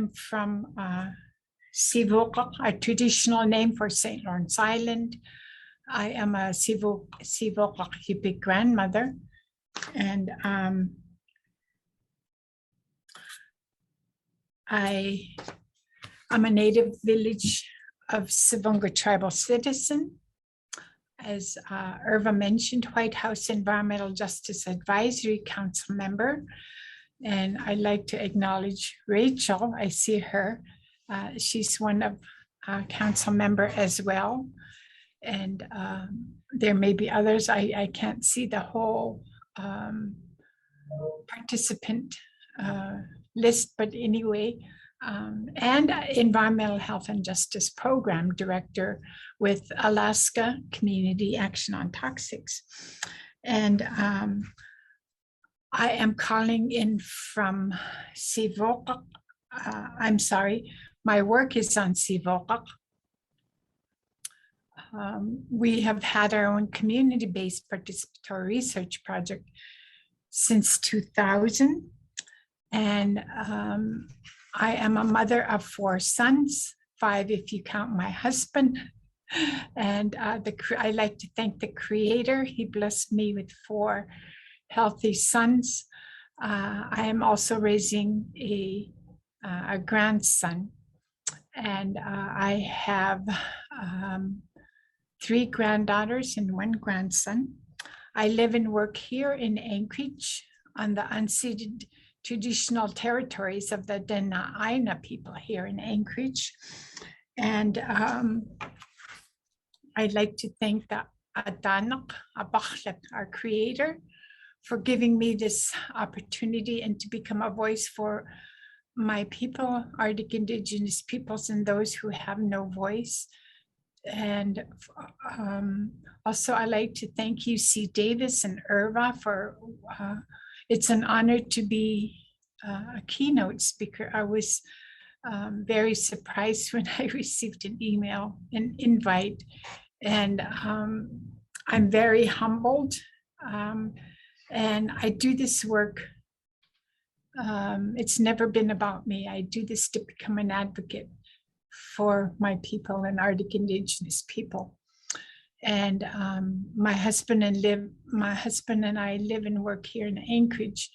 am from Sivokak, a traditional name for St. Lawrence Island. I am a Sivokak Yupik grandmother, and I am a native village of Sivunga tribal citizen. As Irva mentioned, White House Environmental Justice Advisory Council member. And I'd like to acknowledge Rachel. I see her. She's one of council member as well. And there may be others. I can't see the whole participant list, but anyway, and Environmental Health and Justice Program Director with Alaska Community Action on Toxics. And I am calling in from Sivokak. I'm sorry, my work is on Sivokak. We have had our own community-based participatory research project since 2000. And I am a mother of 4 sons, 5 if you count my husband. And I like to thank the Creator. He blessed me with 4 healthy sons. I am also raising a grandson. And I have 3 granddaughters and 1 grandson. I live and work here in Anchorage on the unceded traditional territories of the Dena'ina people here in Anchorage. And I'd like to thank the Adanak Abakhlek, our Creator, for giving me this opportunity and to become a voice for my people, Arctic Indigenous peoples, and those who have no voice. And also I'd like to thank UC Davis and Irva for it's an honor to be a keynote speaker. I was very surprised when I received an email, an invite, and I'm very humbled. And I do this work. It's never been about me. I do this to become an advocate for my people and Arctic Indigenous people. And my husband and I live and work here in Anchorage,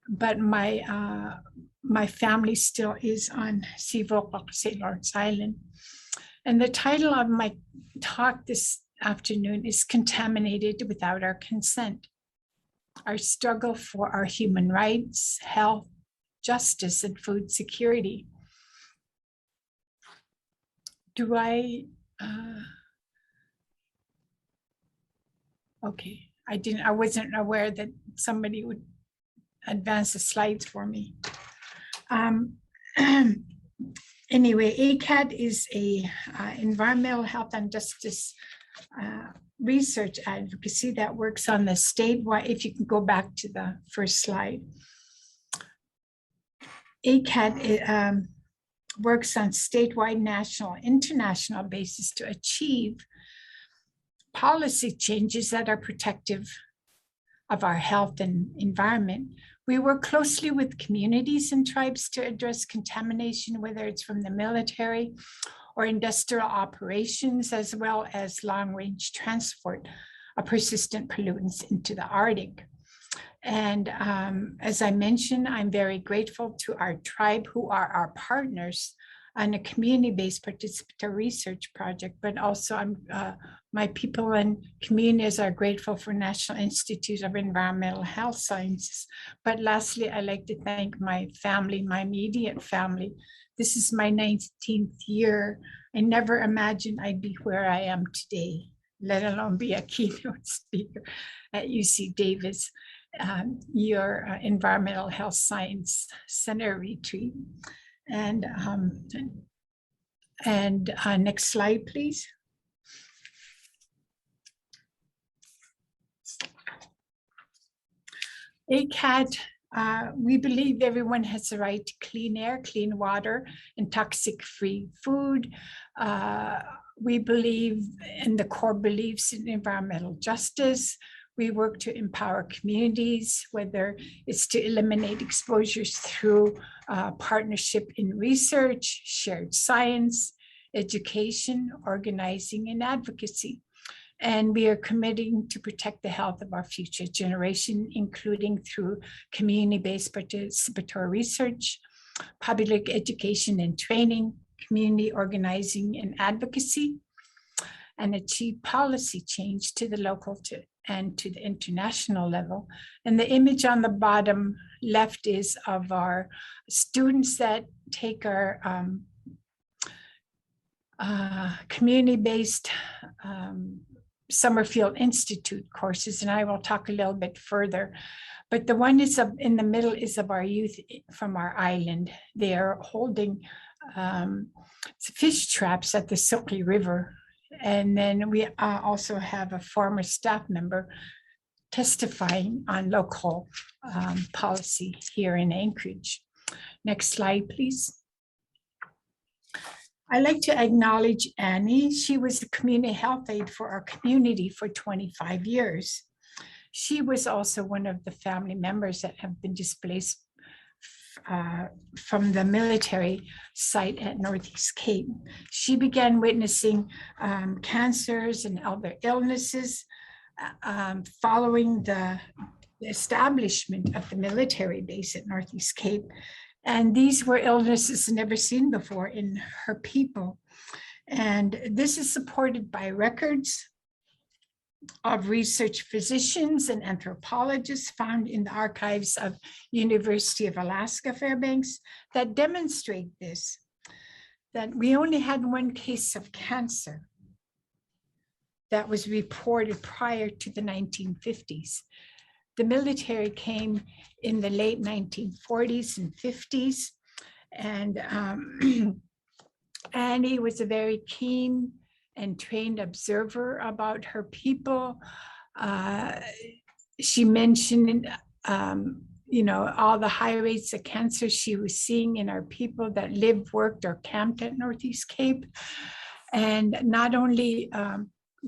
but my family still is on Sivokak, St. Lawrence Island. And the title of my talk this afternoon is Contaminated Without Our Consent: Our Struggle for Our Human Rights, Health, Justice, and Food Security. Do I, okay, I wasn't aware that somebody would advance the slides for me. Anyway, ACAD is a environmental health and justice research advocacy that works on the statewide. If you can go back to the first slide. ACAD works on statewide, national, international basis to achieve policy changes that are protective of our health and environment. We work closely with communities and tribes to address contamination, whether it's from the military or industrial operations, as well as long-range transport of persistent pollutants into the Arctic. And as I mentioned, I'm very grateful to our tribe, who are our partners on a community-based participatory research project, but also my people and communities are grateful for National Institute of Environmental Health Sciences. But lastly, I'd like to thank my family, my immediate family. This is my 19th year. I never imagined I'd be where I am today, let alone be a keynote speaker at UC Davis, your Environmental Health Science Center retreat. And next slide, please. ACAD, we believe everyone has the right to clean air, clean water, and toxic-free food. We believe in the core beliefs in environmental justice. We work to empower communities, whether it's to eliminate exposures through partnership in research, shared science, education, organizing, and advocacy. And we are committing to protect the health of our future generation, including through community-based participatory research, public education and training, community organizing and advocacy, and achieve policy change to the local and to the international level. And the image on the bottom left is of our students that take our community-based Summerfield Institute courses, and I will talk a little bit further. But the one is in the middle is of our youth from our island. They are holding fish traps at the Silky River. And then we also have a former staff member testifying on local policy here in Anchorage. Next slide, please. I'd like to acknowledge Annie. She was the community health aide for our community for 25 years. She was also one of the family members that have been displaced from the military site at Northeast Cape. She began witnessing cancers and other illnesses following the establishment of the military base at Northeast Cape. And these were illnesses never seen before in her people. And this is supported by records of research physicians and anthropologists found in the archives of University of Alaska Fairbanks that demonstrate this, that we only had one case of cancer that was reported prior to the 1950s. The military came in the late 1940s and 50s, and Annie was a very keen and trained observer about her people. She mentioned, all the high rates of cancer she was seeing in our people that lived, worked, or camped at Northeast Cape, and not only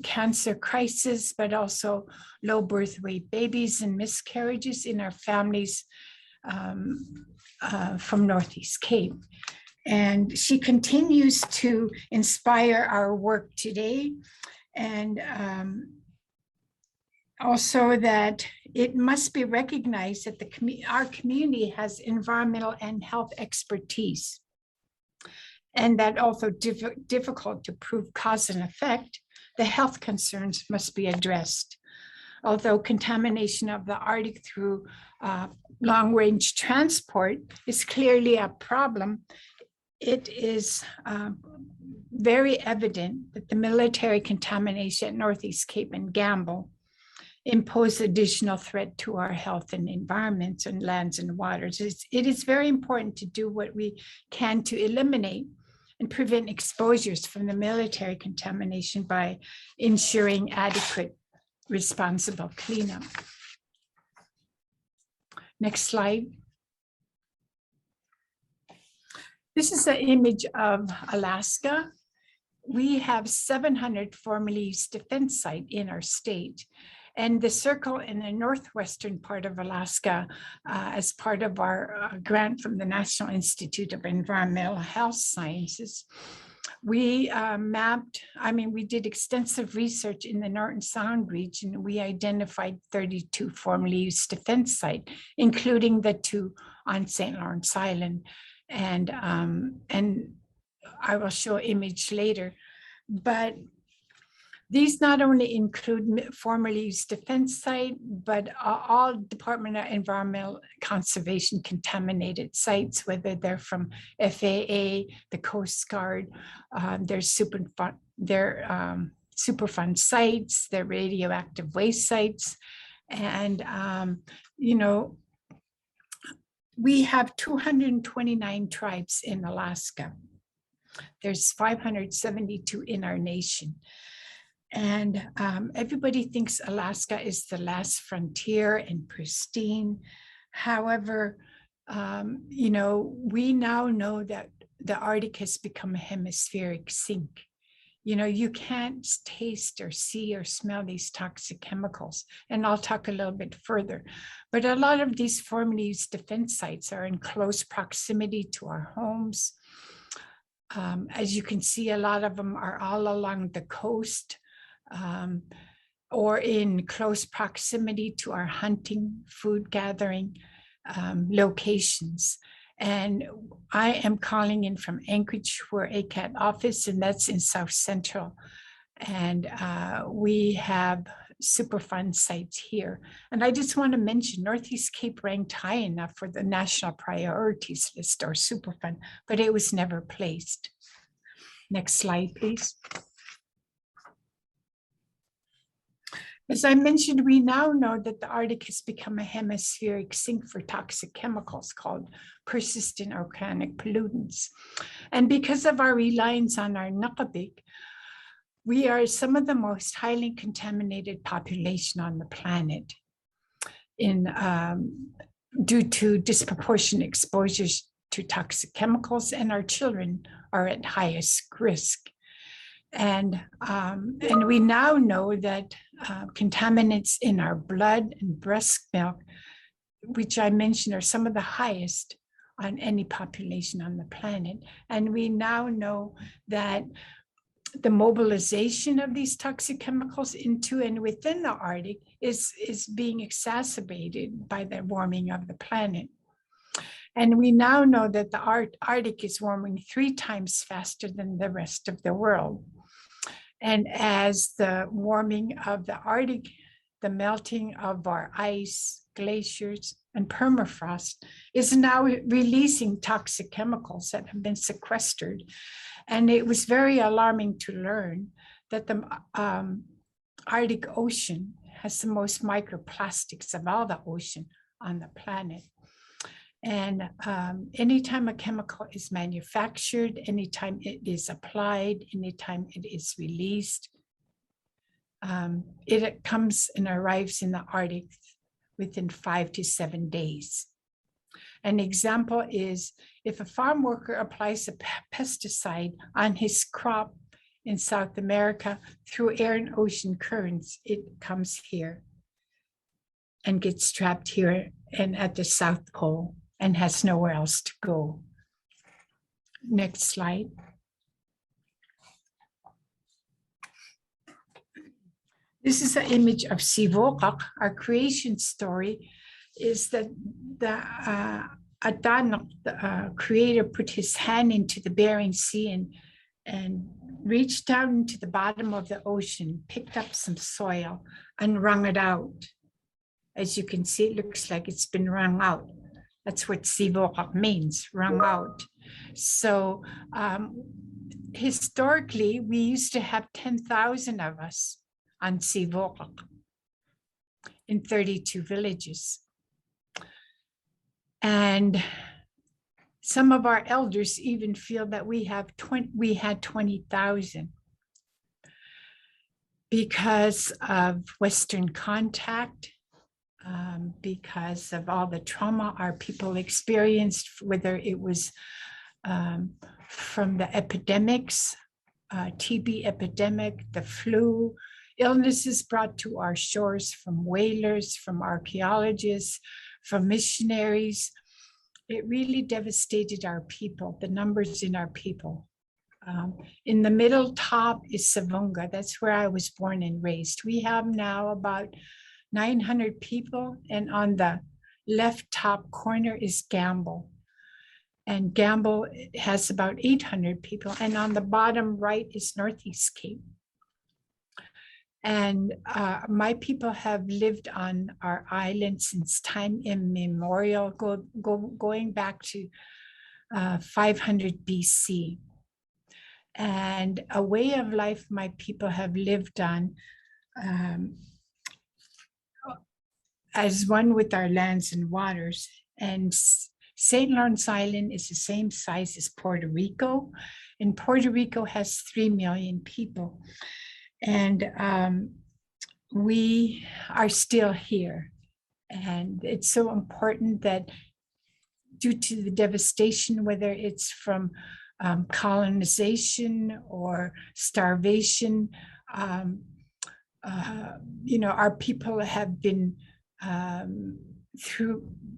cancer crisis, but also low birth weight babies and miscarriages in our families from Northeast Cape. And she continues to inspire our work today. And also that it must be recognized that our community has environmental and health expertise. And that although difficult to prove cause and effect, the health concerns must be addressed. Although contamination of the Arctic through long-range transport is clearly a problem, it is very evident that the military contamination at Northeast Cape and Gamble impose additional threat to our health and environments and lands and waters. It is very important to do what we can to eliminate and prevent exposures from the military contamination by ensuring adequate, responsible cleanup. Next slide. This is an image of Alaska. We have 700 formerly used defense sites in our state. And the circle in the northwestern part of Alaska, as part of our grant from the National Institute of Environmental Health Sciences, we we did extensive research in the Norton Sound region. We identified 32 formerly used defense sites, including the 2 on St. Lawrence Island. And I will show an image later. But these not only include formerly used defense site, but all Department of Environmental Conservation contaminated sites, whether they're from FAA, the Coast Guard, they're Superfund sites, they're radioactive waste sites. And, we have 229 tribes in Alaska. There's 572 in our nation. And everybody thinks Alaska is the last frontier and pristine. However, we now know that the Arctic has become a hemispheric sink. You can't taste or see or smell these toxic chemicals. And I'll talk a little bit further. But a lot of these formerly used defense sites are in close proximity to our homes. As you can see, a lot of them are all along the coast or in close proximity to our hunting, food gathering locations. And I am calling in from Anchorage, where ACAT office, and that's in South Central. And we have Superfund sites here. And I just want to mention Northeast Cape ranked high enough for the national priorities list or Superfund, but it was never placed. Next slide, please. As I mentioned, we now know that the Arctic has become a hemispheric sink for toxic chemicals called persistent organic pollutants. And because of our reliance on our Nukabik, we are some of the most highly contaminated population on the planet due to disproportionate exposures to toxic chemicals, and our children are at highest risk. And we now know that contaminants in our blood and breast milk, which I mentioned, are some of the highest on any population on the planet. And we now know that the mobilization of these toxic chemicals into and within the Arctic is being exacerbated by the warming of the planet. And we now know that the Arctic is warming 3 times faster than the rest of the world. And as the warming of the Arctic, the melting of our ice, glaciers, and permafrost is now releasing toxic chemicals that have been sequestered. And it was very alarming to learn that the Arctic Ocean has the most microplastics of all the ocean on the planet. And anytime a chemical is manufactured, anytime it is applied, anytime it is released, it comes and arrives in the Arctic within 5 to 7 days. An example is if a farm worker applies a pesticide on his crop in South America through air and ocean currents, it comes here and gets trapped here and at the South Pole and has nowhere else to go. Next slide. This is an image of Sivokak. Our creation story is that the Adanok, the creator, put his hand into the Bering Sea and reached down into the bottom of the ocean, picked up some soil and wrung it out. As you can see, it looks like it's been wrung out. That's what Sivokak means, wrung out. So historically, we used to have 10,000 of us on Sivokak in 32 villages. And some of our elders even feel that we had 20,000 because of Western contact, because of all the trauma our people experienced, whether it was from the epidemics, TB epidemic, the flu, illnesses brought to our shores from whalers, from archaeologists, from missionaries. It really devastated our people, the numbers in our people. In the middle top is Savunga. That's where I was born and raised. We have now about 900 people, and on the left top corner is Gamble. And Gamble has about 800 people, and on the bottom right is Northeast Cape. And my people have lived on our island since time immemorial, going back to 500 BC. And a way of life my people have lived on as one with our lands and waters. And St. Lawrence Island is the same size as Puerto Rico, and Puerto Rico has 3 million people. And we are still here. And it's so important that due to the devastation, whether it's from colonization or starvation. Our people have been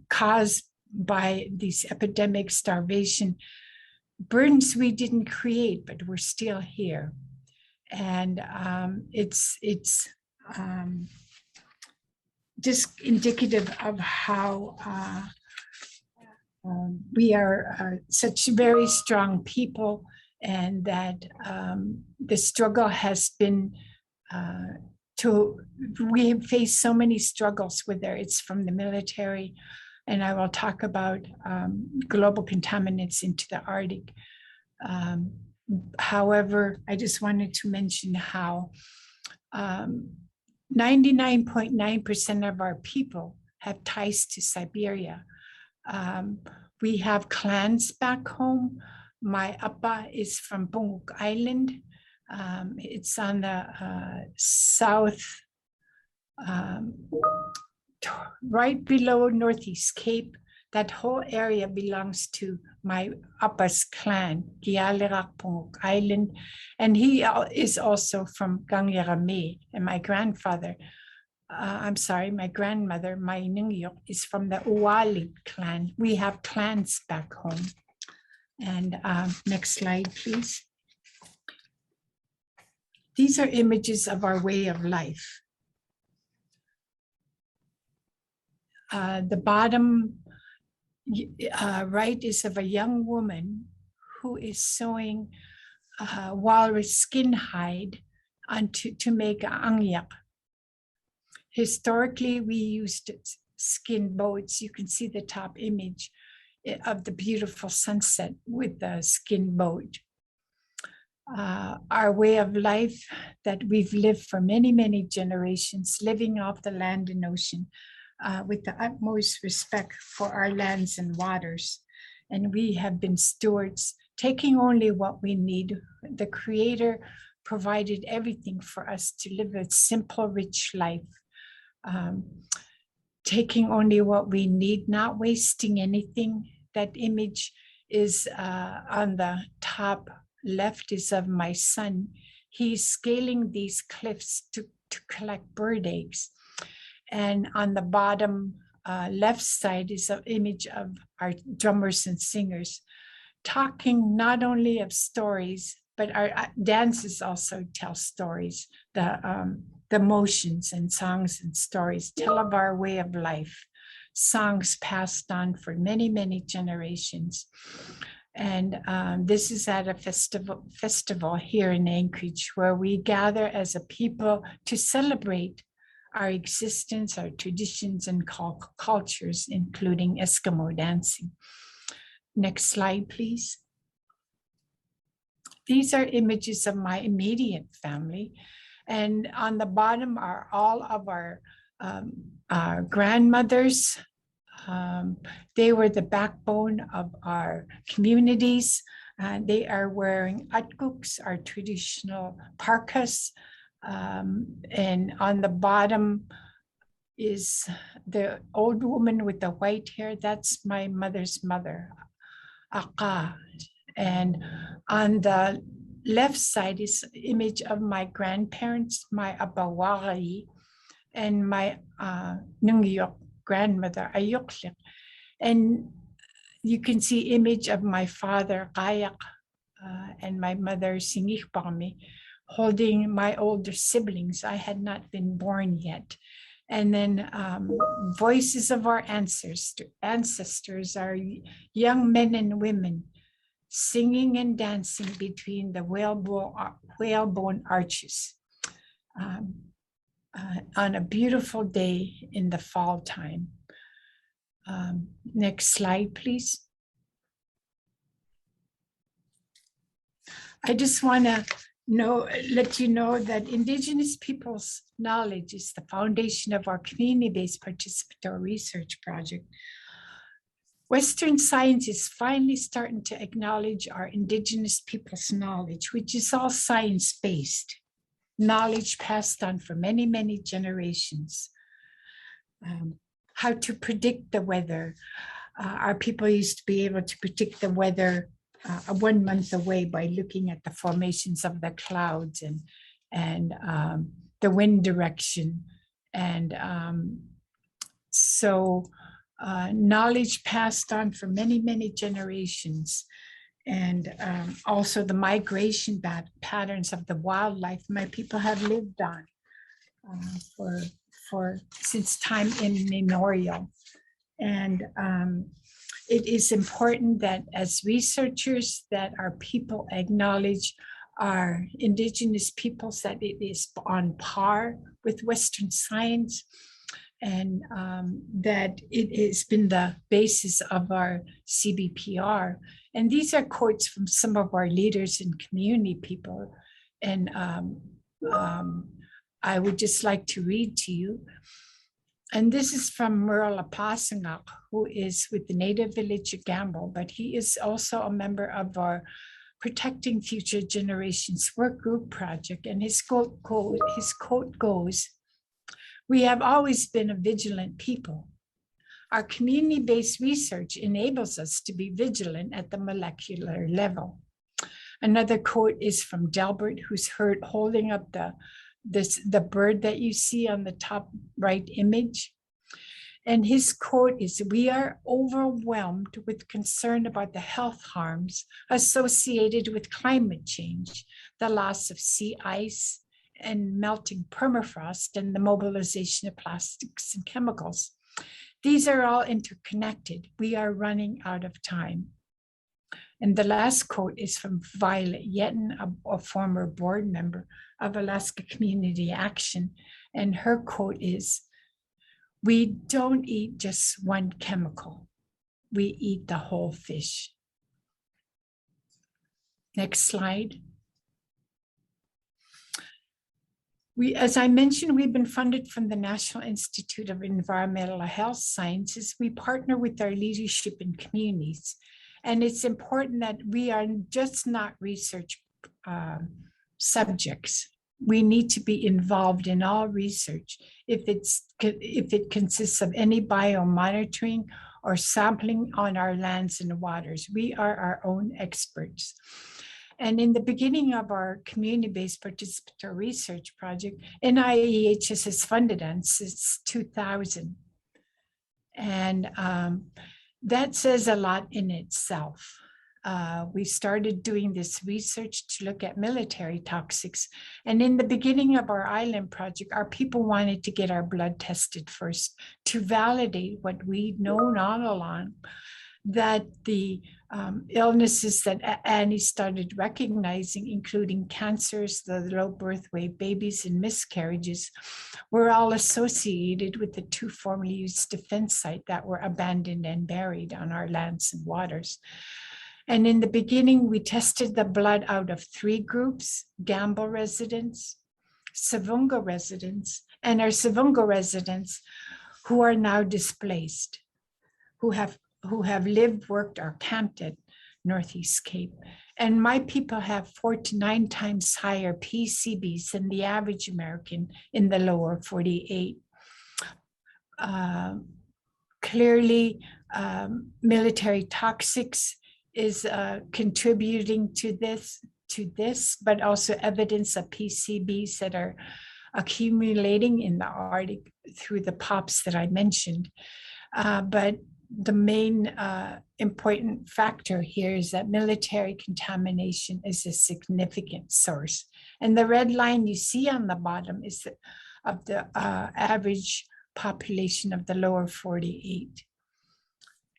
caused by these epidemics, starvation, burdens we didn't create, but we're still here. And it's just indicative of how we are such very strong people, and that the struggle has been we have faced so many struggles, whether it's from the military, and I will talk about global contaminants into the Arctic. However, I just wanted to mention how 99.9% of our people have ties to Siberia. We have clans back home. My Appa is from Bunguk Island. It's on the south, right below Northeast Cape. That whole area belongs to my Appa's clan, Gialirak Bunguk Island. And he is also from Gangyarame. And my grandmother, my Ningyok, is from the Uwali clan. We have clans back home. And next slide, please. These are images of our way of life. The bottom right is of a young woman who is sewing walrus skin hide to make angyak. Historically, we used skin boats. You can see the top image of the beautiful sunset with the skin boat. Our way of life that we've lived for many, many generations, living off the land and ocean with the utmost respect for our lands and waters. And we have been stewards, taking only what we need. The Creator provided everything for us to live a simple, rich life. Taking only what we need, not wasting anything. That image is on the top left is of my son. He's scaling these cliffs to collect bird eggs. And on the bottom left side is an image of our drummers and singers, talking not only of stories, but our dances also tell stories. The motions and songs and stories tell of our way of life, songs passed on for many, many generations. And this is at a festival here in Anchorage, where we gather as a people to celebrate our existence, our traditions and cultures, including Eskimo dancing. Next slide, please. These are images of my immediate family. And on the bottom are all of our grandmothers. They were the backbone of our communities. They are wearing atkuks, our traditional parkas. And on the bottom is the old woman with the white hair. That's my mother's mother, Aka. And on the left side is an image of my grandparents, my Viola Waghiyi, and my Nungyok grandmother, Ayuklik. And you can see image of my father, Kayak, and my mother, Singikpami, holding my older siblings. I had not been born yet. And then voices of our ancestors are young men and women singing and dancing between the whalebone arches on a beautiful day in the fall time. Next slide, please. I just want to let you know that Indigenous people's knowledge is the foundation of our community-based participatory research project. Western science is finally starting to acknowledge our Indigenous people's knowledge, which is all science-based, knowledge passed on for many, many generations. How to predict the weather. Our people used to be able to predict the weather 1 month away by looking at the formations of the clouds and the wind direction. And so knowledge passed on for many, many generations. And also the migration patterns of the wildlife my people have lived on for since time immemorial. And it is important that as researchers that our people acknowledge our indigenous peoples, that it is on par with Western science, and that it has been the basis of our CBPR. And these are quotes from some of our leaders and community people. And I would just like to read to you. And this is from Merle Apasangak, who is with the Native Village of Gamble, but he is also a member of our Protecting Future Generations Work Group project. And his quote goes, "We have always been a vigilant people. Our community-based research enables us to be vigilant at the molecular level." Another quote is from Delbert, who's holding up the bird that you see on the top right image. And his quote is, "We are overwhelmed with concern about the health harms associated with climate change, the loss of sea ice and melting permafrost, and the mobilization of plastics and chemicals. These are all interconnected. We are running out of time." And the last quote is from Viola Waghiyi, a former board member of Alaska Community Action. And her quote is, "We don't eat just one chemical. We eat the whole fish." Next slide. As I mentioned, we've been funded from the National Institute of Environmental Health Sciences. We partner with our leadership in communities. And it's important that we are just not research subjects. We need to be involved in all research if it consists of any biomonitoring or sampling on our lands and waters. We are our own experts. And in the beginning of our community-based participatory research project, NIEHS has funded us since 2000. And that says a lot in itself. We started doing this research to look at military toxics. And in the beginning of our island project, our people wanted to get our blood tested first to validate what we'd known all along, that the illnesses that Annie started recognizing, including cancers, the low birth weight babies, and miscarriages, were all associated with the 2 formerly used defense sites that were abandoned and buried on our lands and waters. And in the beginning, we tested the blood out of 3 groups: Gamble residents, Savunga residents, and our Savunga residents who are now displaced, who have lived, worked, or camped at Northeast Cape. And my people have 4 to 9 times higher PCBs than the average American in the lower 48. Clearly, military toxics is contributing to this, but also evidence of PCBs that are accumulating in the Arctic through the POPs that I mentioned. But the main important factor here is that military contamination is a significant source. And the red line you see on the bottom is of the average population of the lower 48.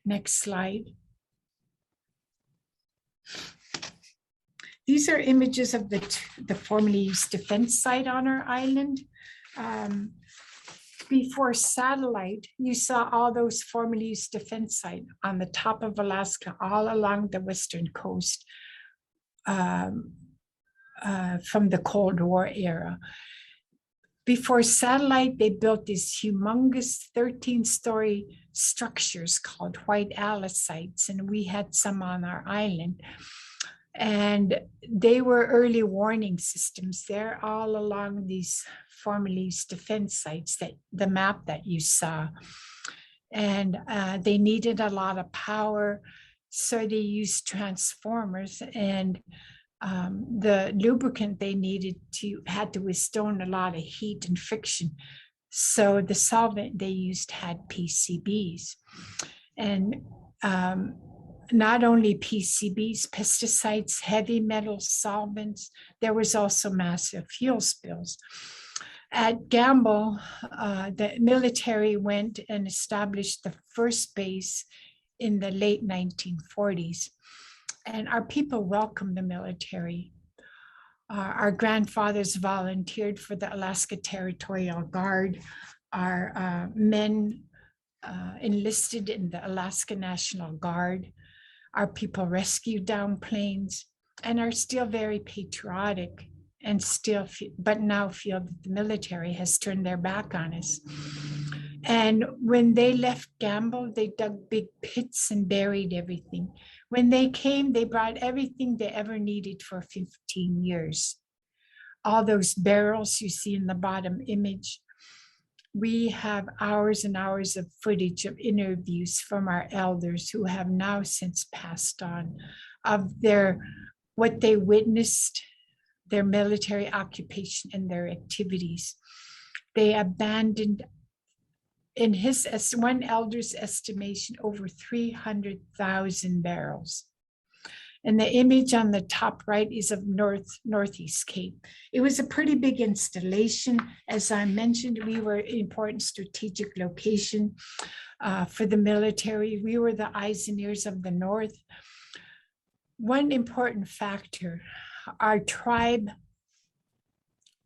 Next slide. These are images of the formerly used defense site on our island. Before satellite, you saw all those formerly used defense sites on the top of Alaska, all along the western coast from the Cold War era. Before satellite, they built these humongous 13-story structures called White Alice sites, and we had some on our island. And they were early warning systems. They're all along these formerly used defense sites, that the map that you saw. And they needed a lot of power. So they used transformers, and the lubricant they needed had to withstand a lot of heat and friction. So the solvent they used had PCBs. And not only PCBs, pesticides, heavy metal solvents, there was also massive fuel spills. At Gamble, the military went and established the first base in the late 1940s. And our people welcomed the military. Our grandfathers volunteered for the Alaska Territorial Guard. Our men enlisted in the Alaska National Guard. Our people rescued down planes and are still very patriotic, and still, but now feel that the military has turned their back on us. And when they left Gamble, they dug big pits and buried everything. When they came, they brought everything they ever needed for 15 years. All those barrels you see in the bottom image, we have hours and hours of footage of interviews from our elders who have now since passed on, of what they witnessed, their military occupation and their activities. They abandoned, in one elder's estimation, over 300,000 barrels. And the image on the top right is of Northeast Cape. It was a pretty big installation. As I mentioned, we were an important strategic location for the military. We were the eyes and ears of the North. One important factor, our tribe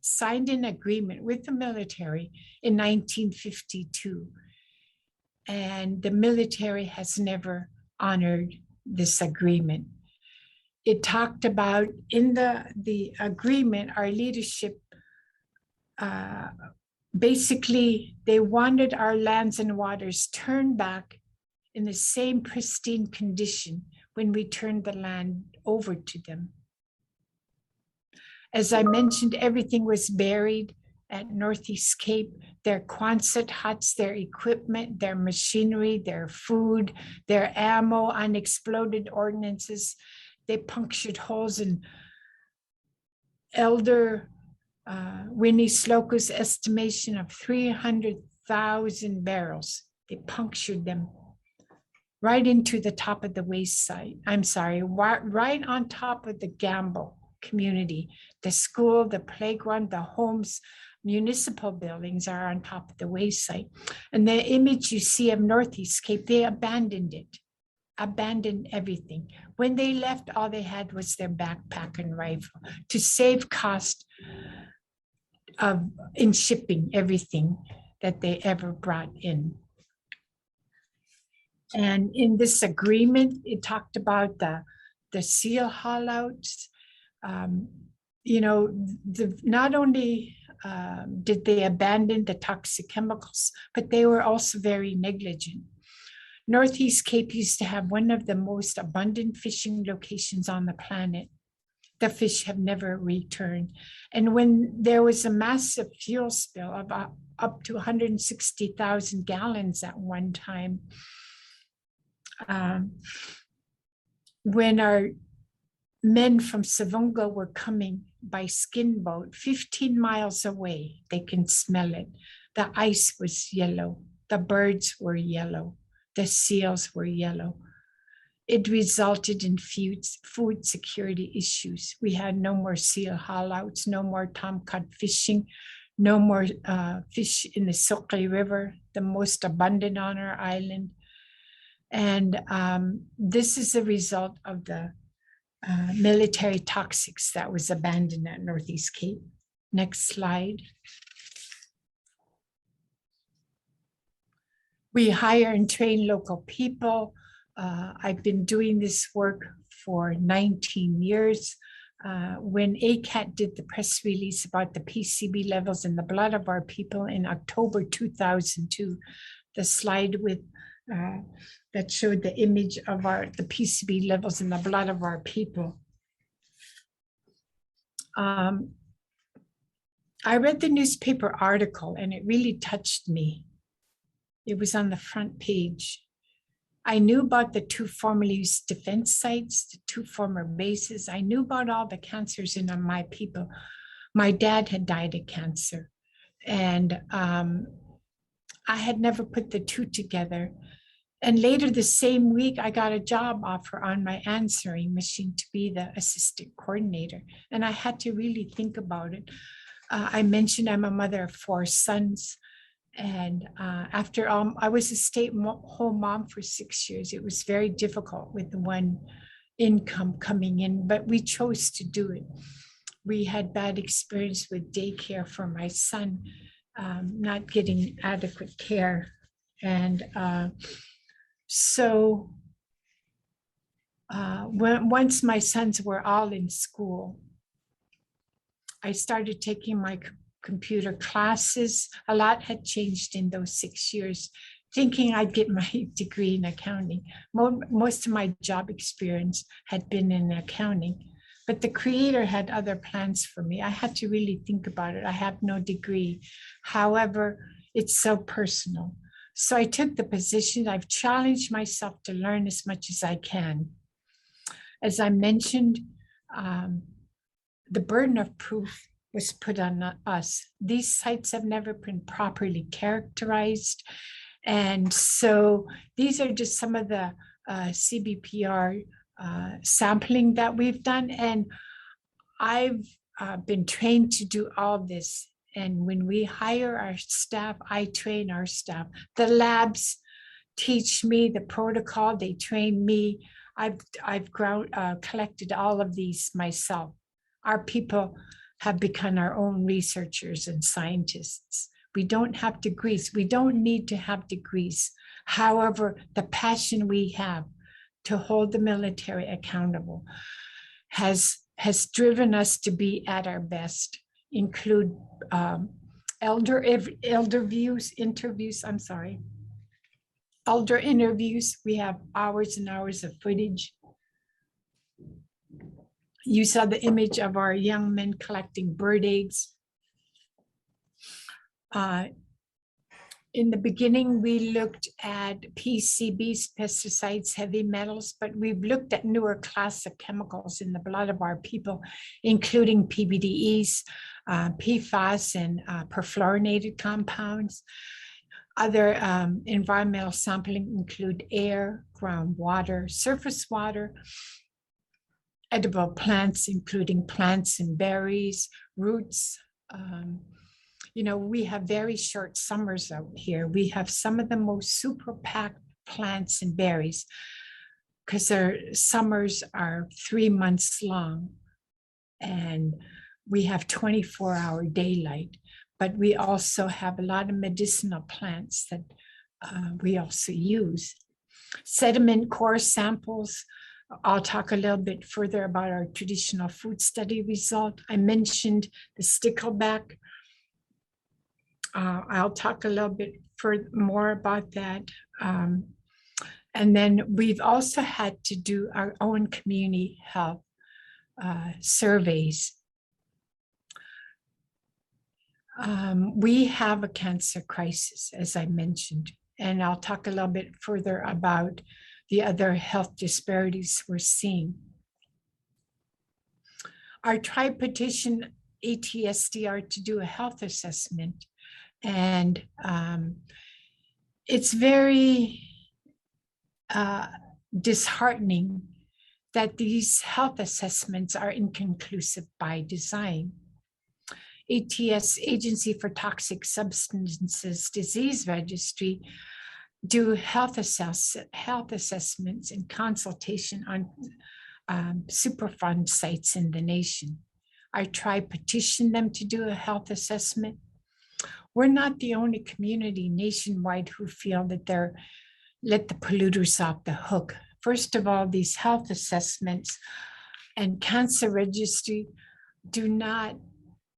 signed an agreement with the military in 1952, and the military has never honored this agreement. It talked about, in the agreement, our leadership, basically, they wanted our lands and waters turned back in the same pristine condition when we turned the land over to them. As I mentioned, everything was buried at Northeast Cape. Their Quonset huts, their equipment, their machinery, their food, their ammo, unexploded ordnances. They punctured holes in Elder Winnie Sloko's estimation of 300,000 barrels. They punctured them right into the top of the waste site. I'm sorry, right on top of the Gamble community. The school, the playground, the homes, municipal buildings are on top of the waste site. And the image you see of Northeast Cape, they abandoned it, abandoned everything. When they left, all they had was their backpack and rifle to save cost in shipping everything that they ever brought in. And in this agreement, it talked about the seal haulouts. Not only did they abandon the toxic chemicals, but they were also very negligent. Northeast Cape used to have one of the most abundant fishing locations on the planet. The fish have never returned. And when there was a massive fuel spill of up to 160,000 gallons at one time, when our men from Savunga were coming by skin boat 15 miles away, they can smell it. The ice was yellow. The birds were yellow. The seals were yellow. It resulted in food security issues. We had no more seal haulouts, no more tomcod fishing, no more fish in the Sukli River, the most abundant on our island. And this is a result of the military toxics that was abandoned at Northeast Cape. Next slide. We hire and train local people. I've been doing this work for 19 years. When ACAT did the press release about the PCB levels in the blood of our people in October 2002, the slide with that showed the image of the PCB levels in the blood of our people. I read the newspaper article and it really touched me. It was on the front page. I knew about the 2 formerly used defense sites, the 2 former bases. I knew about all the cancers in my people. My dad had died of cancer, and I had never put the 2 together. And later the same week, I got a job offer on my answering machine to be the assistant coordinator. And I had to really think about it. I mentioned I'm a mother of 4 sons. And after I was a stay-at-home mom for 6 years. It was very difficult with the one income coming in, but we chose to do it. We had bad experience with daycare for my son, not getting adequate care. And so once my sons were all in school, I started taking my computer classes. A lot had changed in those 6 years, thinking I'd get my degree in accounting. Most of my job experience had been in accounting, but the Creator had other plans for me. I had to really think about it. I have no degree. However, it's so personal. So I took the position. I've challenged myself to learn as much as I can. As I mentioned, the burden of proof was put on us. These sites have never been properly characterized. And so these are just some of the CBPR sampling that we've done. And I've been trained to do all this. And when we hire our staff, I train our staff. The labs teach me the protocol, they train me. I've collected all of these myself. Our people have become our own researchers and scientists. We don't have degrees. We don't need to have degrees. However, the passion we have to hold the military accountable has driven us to be at our best, include elder interviews. We have hours and hours of footage. You saw the image of our young men collecting bird eggs. In the beginning, we looked at PCBs, pesticides, heavy metals, but we've looked at newer class of chemicals in the blood of our people, including PBDEs, PFAS, and perfluorinated compounds. Other environmental sampling include air, groundwater, surface water, edible plants, including plants and berries, roots. We have very short summers out here. We have some of the most super packed plants and berries because their summers are 3 months long, and we have 24-hour daylight. But we also have a lot of medicinal plants that we also use. Sediment core samples. I'll talk a little bit further about our traditional food study result. I mentioned the stickleback. I'll talk a little bit more about that. And then we've also had to do our own community health surveys. We have a cancer crisis, as I mentioned, and I'll talk a little bit further about the other health disparities we're seeing. Our tribe petitioned ATSDR to do a health assessment, and it's very disheartening that these health assessments are inconclusive by design. ATS, Agency for Toxic Substances Disease Registry, do health assessments and consultation on Superfund sites in the nation. Our tribe petitioned them to do a health assessment. We're not the only community nationwide who feel that they're let the polluters off the hook. First of all, these health assessments and cancer registry do not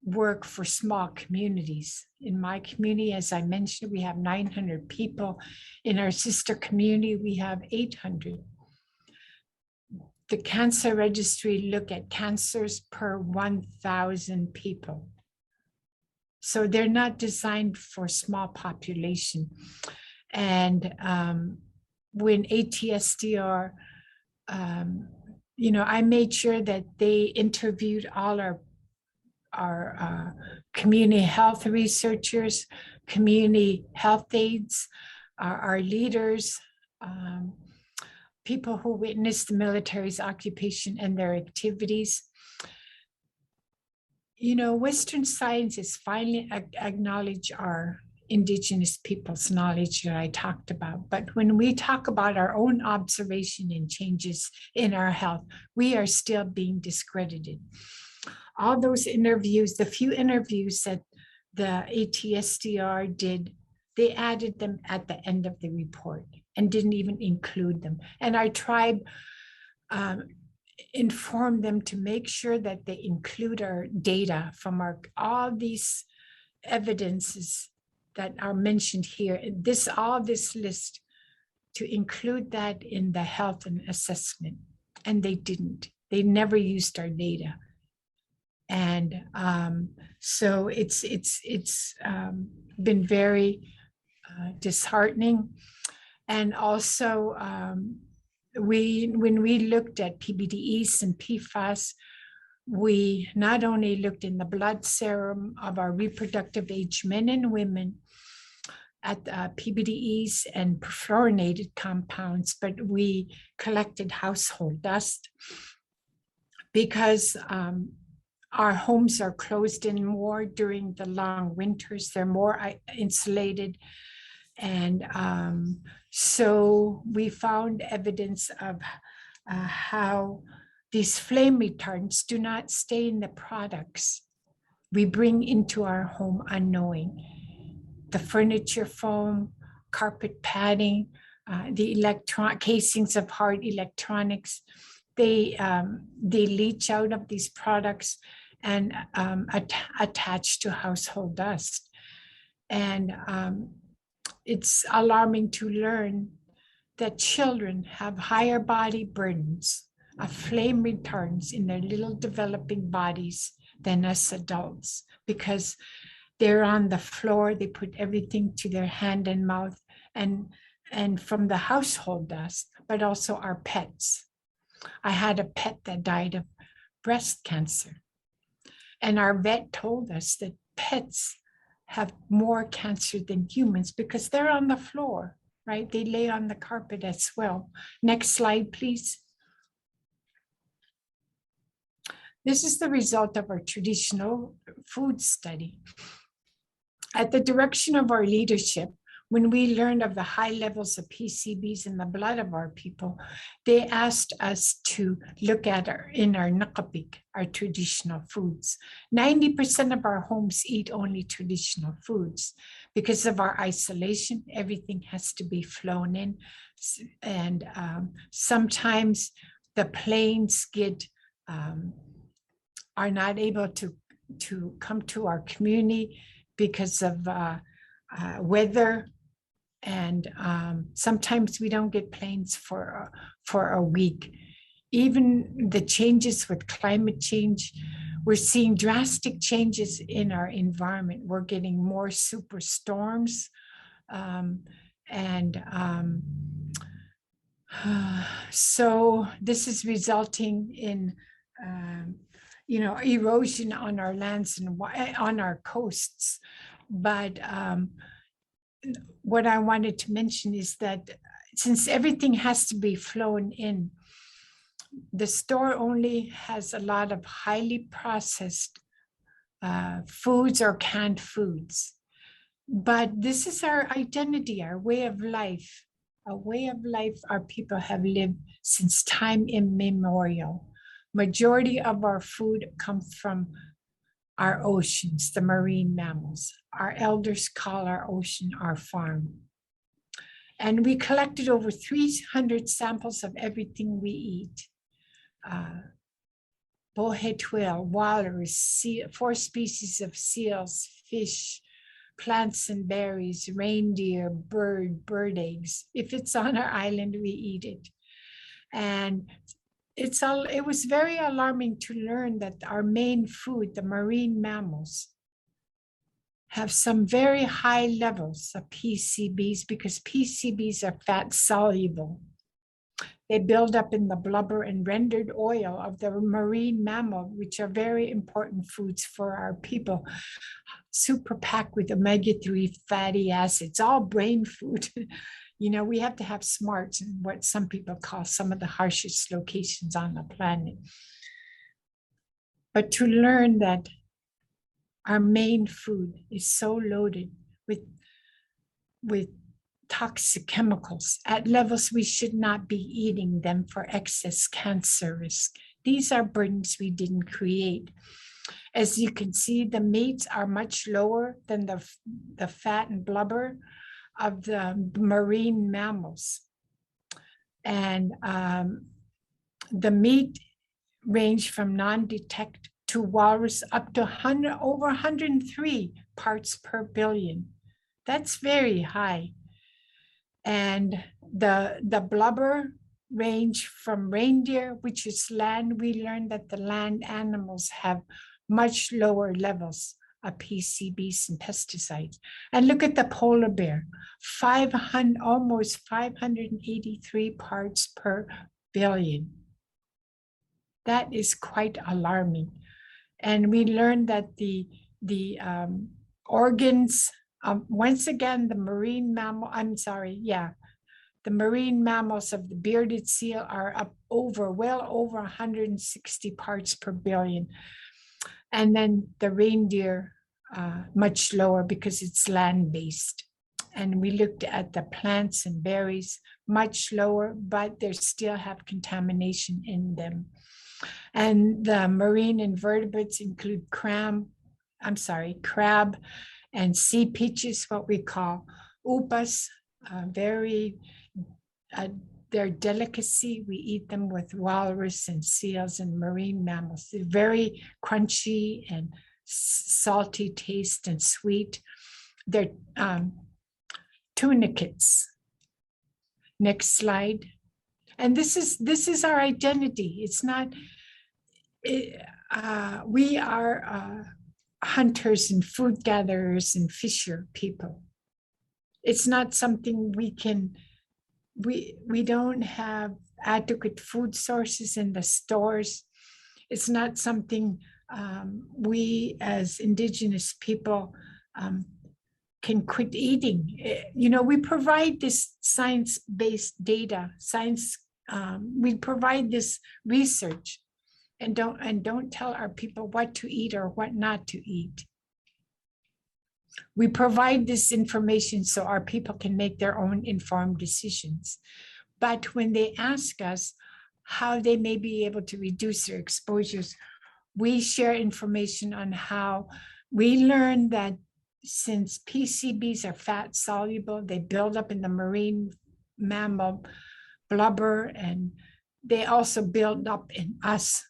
work for small communities. In my community, as I mentioned, we have 900 people. In our sister community, we have 800. The cancer registry look at cancers per 1,000 people. So they're not designed for small population. And when ATSDR, I made sure that they interviewed all our community health researchers, community health aides, our leaders, people who witnessed the military's occupation and their activities. Western science is finally acknowledge our Indigenous people's knowledge that I talked about. But when we talk about our own observation and changes in our health, we are still being discredited. All those interviews, the few interviews that the ATSDR did, they added them at the end of the report and didn't even include them. And our tribe informed them to make sure that they include our data from all these evidences that are mentioned here, all this list, to include that in the health and assessment. And they didn't. They never used our data. And so it's been very disheartening. And also, when we looked at PBDEs and PFAS, we not only looked in the blood serum of our reproductive age men and women at PBDEs and perfluorinated compounds, but we collected household dust because our homes are closed in more during the long winters. They're more insulated. And so we found evidence of how these flame retardants do not stay in the products we bring into our home unknowing. The furniture foam, carpet padding, the casings of hard electronics, they leach out of these products and attach to household dust. And it's alarming to learn that children have higher body burdens of flame retardants in their little developing bodies than us adults, because they're on the floor, they put everything to their hand and mouth, and from the household dust, but also our pets. I had a pet that died of breast cancer. And our vet told us that pets have more cancer than humans because they're on the floor, right? They lay on the carpet as well. Next slide, please. This is the result of our traditional food study. At the direction of our leadership, when we learned of the high levels of PCBs in the blood of our people, they asked us to look at in our nakapik, our traditional foods. 90% of our homes eat only traditional foods. Because of our isolation, everything has to be flown in. And sometimes the planes are not able to come to our community because of weather. And sometimes we don't get planes for a week. Even the changes with climate change, we're seeing drastic changes in our environment. We're getting more super storms. So this is resulting in erosion on our lands and on our coasts. But what I wanted to mention is that since everything has to be flown in, the store only has a lot of highly processed foods or canned foods. But this is our identity, our way of life, a way of life our people have lived since time immemorial. Majority of our food comes from our oceans, the marine mammals. Our elders call our ocean our farm. And we collected over 300 samples of everything we eat. Bowhead whale, walrus, 4 species of seals, fish, plants and berries, reindeer, bird eggs. If it's on our island, we eat it. And it was very alarming to learn that our main food, the marine mammals, have some very high levels of PCBs because PCBs are fat soluble. They build up in the blubber and rendered oil of the marine mammal, which are very important foods for our people. Super packed with omega-3 fatty acids, all brain food. You know, we have to have smarts in what some people call some of the harshest locations on the planet. But to learn that our main food is so loaded with toxic chemicals at levels we should not be eating them for excess cancer risk. These are burdens we didn't create. As you can see, the meats are much lower than the fat and blubber of the marine mammals. And the meat range from non-detect to walrus up to over 103 parts per billion. That's very high. And the blubber range from reindeer, which is land. We learned that the land animals have much lower levels of PCBs and pesticides. And look at the polar bear, almost 583 parts per billion. That is quite alarming. And we learned that the organs, once again, the marine mammals of the bearded seal are up well over 160 parts per billion. And then the reindeer, much lower because it's land-based. And we looked at the plants and berries, much lower, but they still have contamination in them. And the marine invertebrates include crab and sea peaches, what we call upas, their delicacy. We eat them with walrus and seals and marine mammals. They're very crunchy and salty taste and sweet. They're tunicates. Next slide. And this is our identity. It's not. We are hunters and food gatherers and fisher people. It's not something we can. We don't have adequate food sources in the stores. It's not something we as Indigenous people can quit eating. You know, we provide this science-based data, we provide this research and don't tell our people what to eat or what not to eat. We provide this information so our people can make their own informed decisions. But when they ask us how they may be able to reduce their exposures, we share information on how we learn that since PCBs are fat soluble, they build up in the marine mammal blubber, and they also build up in us,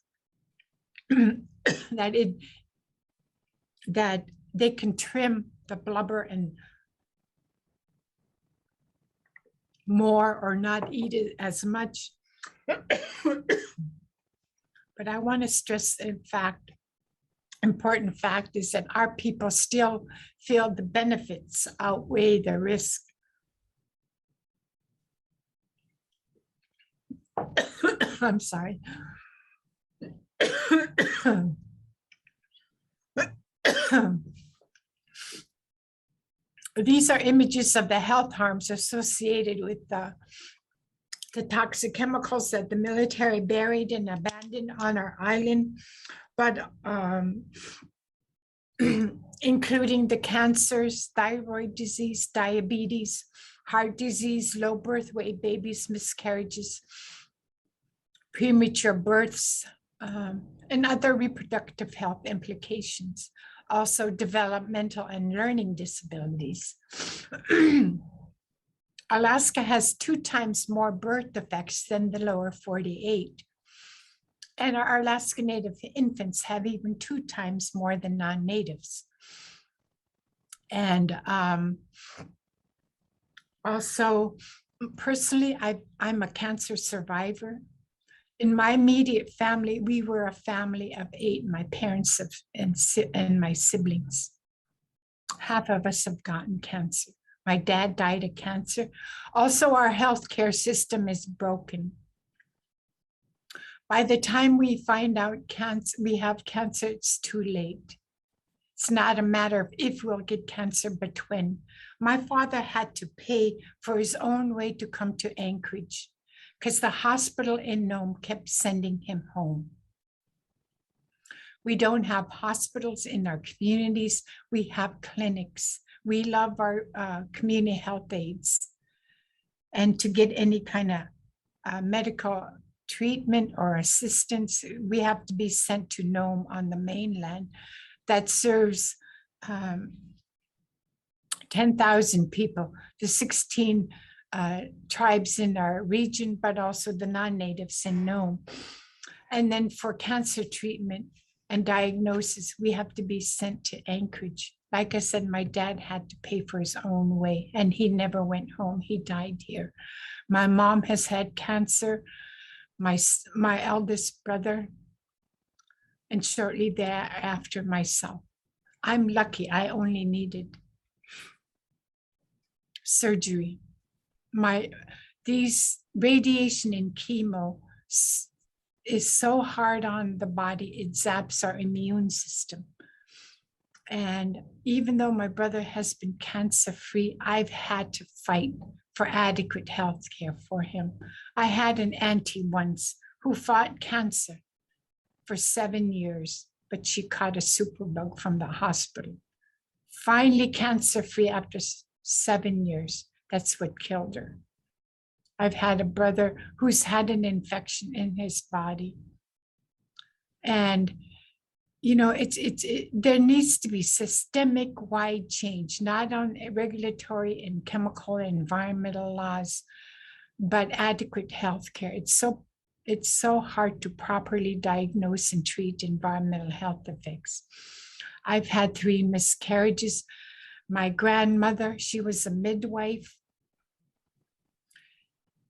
that they can trim the blubber and more or not eat it as much. But I want to stress the important fact is that our people still feel the benefits outweigh the risk. I'm sorry. These are images of the health harms associated with the toxic chemicals that the military buried and abandoned on our island, but including the cancers, thyroid disease, diabetes, heart disease, low birth weight babies, miscarriages, premature births, and other reproductive health implications. Also developmental and learning disabilities. Alaska has 2 times more birth defects than the lower 48. And our Alaska Native infants have even 2 times more than non-natives. And also, personally, I'm a cancer survivor. In my immediate family, we were a family of 8, my parents and my siblings. Half of us have gotten cancer. My dad died of cancer. Also, our healthcare system is broken. By the time we find out we have cancer, it's too late. It's not a matter of if we'll get cancer, but when. My father had to pay for his own way to come to Anchorage because the hospital in Nome kept sending him home. We don't have hospitals in our communities. We have clinics. We love our community health aides. And to get any kind of medical treatment or assistance, we have to be sent to Nome on the mainland that serves 10,000 people, the 16 tribes in our region, but also the non-natives in Nome. And then for cancer treatment and diagnosis, we have to be sent to Anchorage. Like I said, my dad had to pay for his own way, and he never went home. He died here. My mom has had cancer, my eldest brother, and shortly thereafter, myself. I'm lucky. I only needed surgery. These radiation and chemo is so hard on the body, it zaps our immune system. And even though my brother has been cancer-free, I've had to fight for adequate health care for him. I had an auntie once who fought cancer for 7 years, but she caught a superbug from the hospital. Finally cancer-free after 7 years. That's what killed her. I've had a brother who's had an infection in his body. And, you know, there needs to be systemic wide change, not on regulatory and chemical and environmental laws, but adequate health care. It's so hard to properly diagnose and treat environmental health effects. I've had 3 miscarriages. My grandmother, she was a midwife.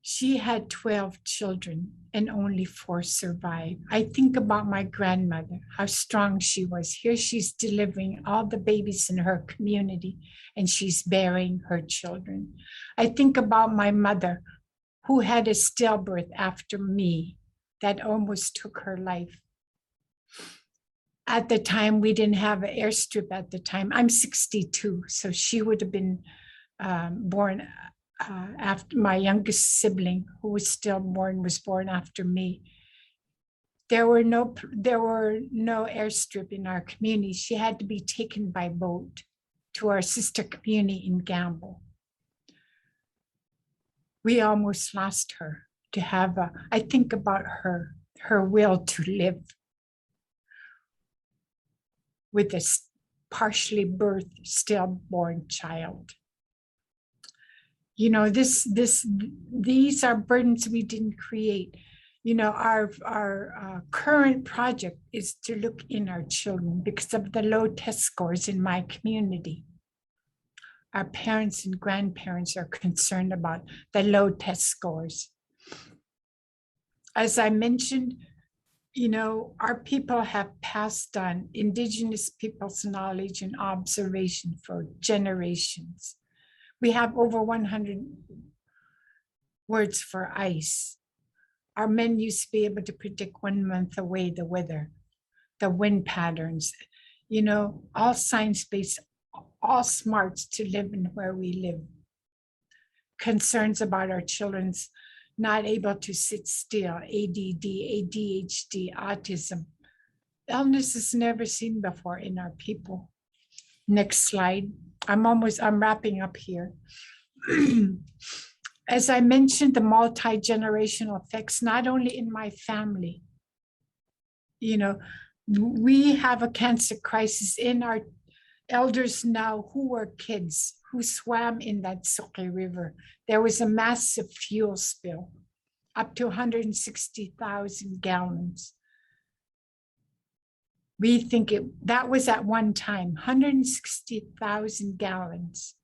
She had 12 children and only 4 survived. I think about my grandmother, how strong she was. Here she's delivering all the babies in her community and she's bearing her children. I think about my mother who had a stillbirth after me that almost took her life. At the time, we didn't have an airstrip at the time. I'm 62, so she would have been born after my youngest sibling, who was stillborn, was born after me. There were no airstrip in our community. She had to be taken by boat to our sister community in Gamble. We almost lost her. To have I think about her will to live with a partially birthed stillborn child. You know, these are burdens we didn't create. You know, our current project is to look in our children because of the low test scores in my community. Our parents and grandparents are concerned about the low test scores. As I mentioned, you know, our people have passed on Indigenous people's knowledge and observation for generations. We have over 100 words for ice. Our men used to be able to predict 1 month away the weather, the wind patterns, you know, all science-based, all smarts to live in where we live. Concerns about our children's not able to sit still, ADD, ADHD, autism. Illnesses never seen before in our people. Next slide. I'm wrapping up here. As I mentioned, the multi-generational effects, not only in my family, you know, we have a cancer crisis in our elders now who were kids, who swam in that Suke River. There was a massive fuel spill, up to 160,000 gallons. We think that was at one time, 160,000 gallons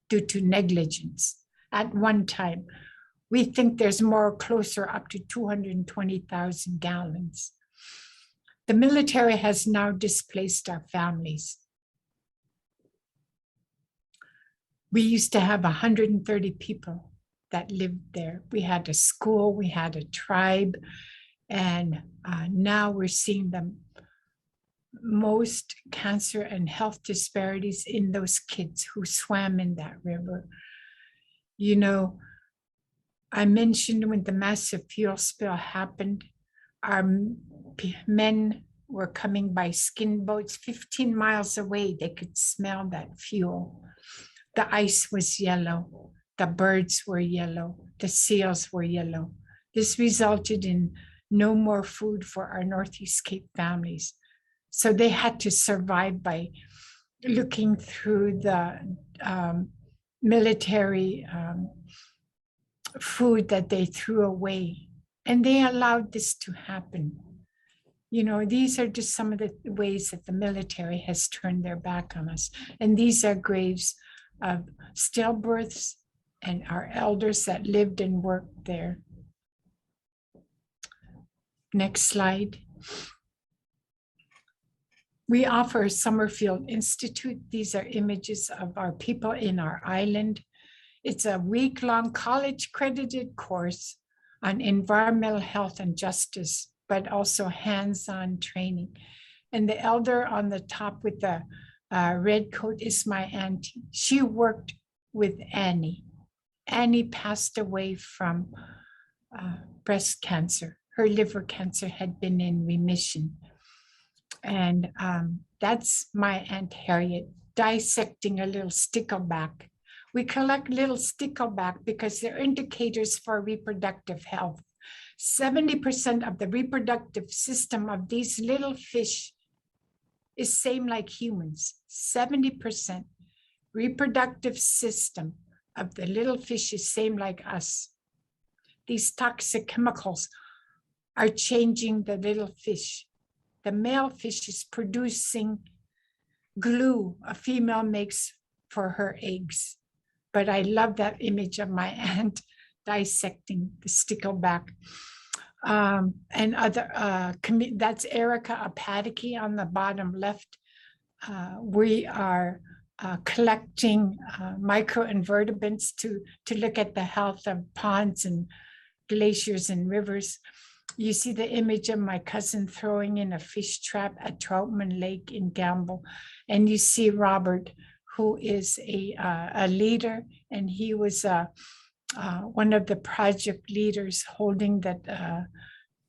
due to negligence at one time. We think there's more closer, up to 220,000 gallons. The military has now displaced our families. We used to have 130 people that lived there. We had a school, we had a tribe, and now we're seeing the most cancer and health disparities in those kids who swam in that river. You know, I mentioned when the massive fuel spill happened, our men were coming by skin boats 15 miles away. They could smell that fuel. The ice was yellow. The birds were yellow. The seals were yellow. This resulted in no more food for our Northeast Cape families. So they had to survive by looking through the military food that they threw away. And they allowed this to happen. You know, these are just some of the ways that the military has turned their back on us. And these are graves of stillbirths and our elders that lived and worked there. Next slide. We offer Summerfield Institute. These are images of our people in our island. It's a week-long college-credited course on environmental health and justice, but also hands-on training. And the elder on the top with the red coat is my auntie. She worked with Annie. Annie passed away from breast cancer. Her liver cancer had been in remission. And that's my Aunt Harriet dissecting a little stickleback. We collect little stickleback because they're indicators for reproductive health. 70% of the reproductive system of these little fish is same like humans. 70% reproductive system of the little fish is same like us. These toxic chemicals are changing the little fish. The male fish is producing glue a female makes for her eggs. But I love that image of my aunt dissecting the stickleback. And other, that's Erica Apadiki on the bottom left. We are collecting microinvertebrates to look at the health of ponds and glaciers and rivers. You see the image of my cousin throwing in a fish trap at Troutman Lake in Gamble. And you see Robert, who is a leader, and he was one of the project leaders holding that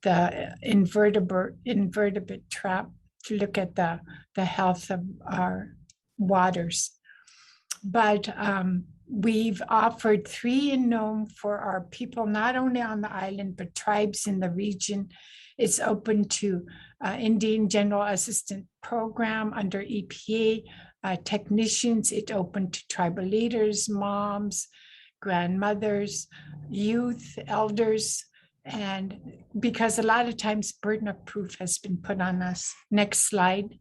the invertebrate trap to look at the health of our waters. But we've offered 3 in Nome for our people, not only on the island, but tribes in the region. It's open to Indian General Assistant Program under EPA, technicians. It's open to tribal leaders, moms, grandmothers, youth, elders, and because a lot of times burden of proof has been put on us. Next slide.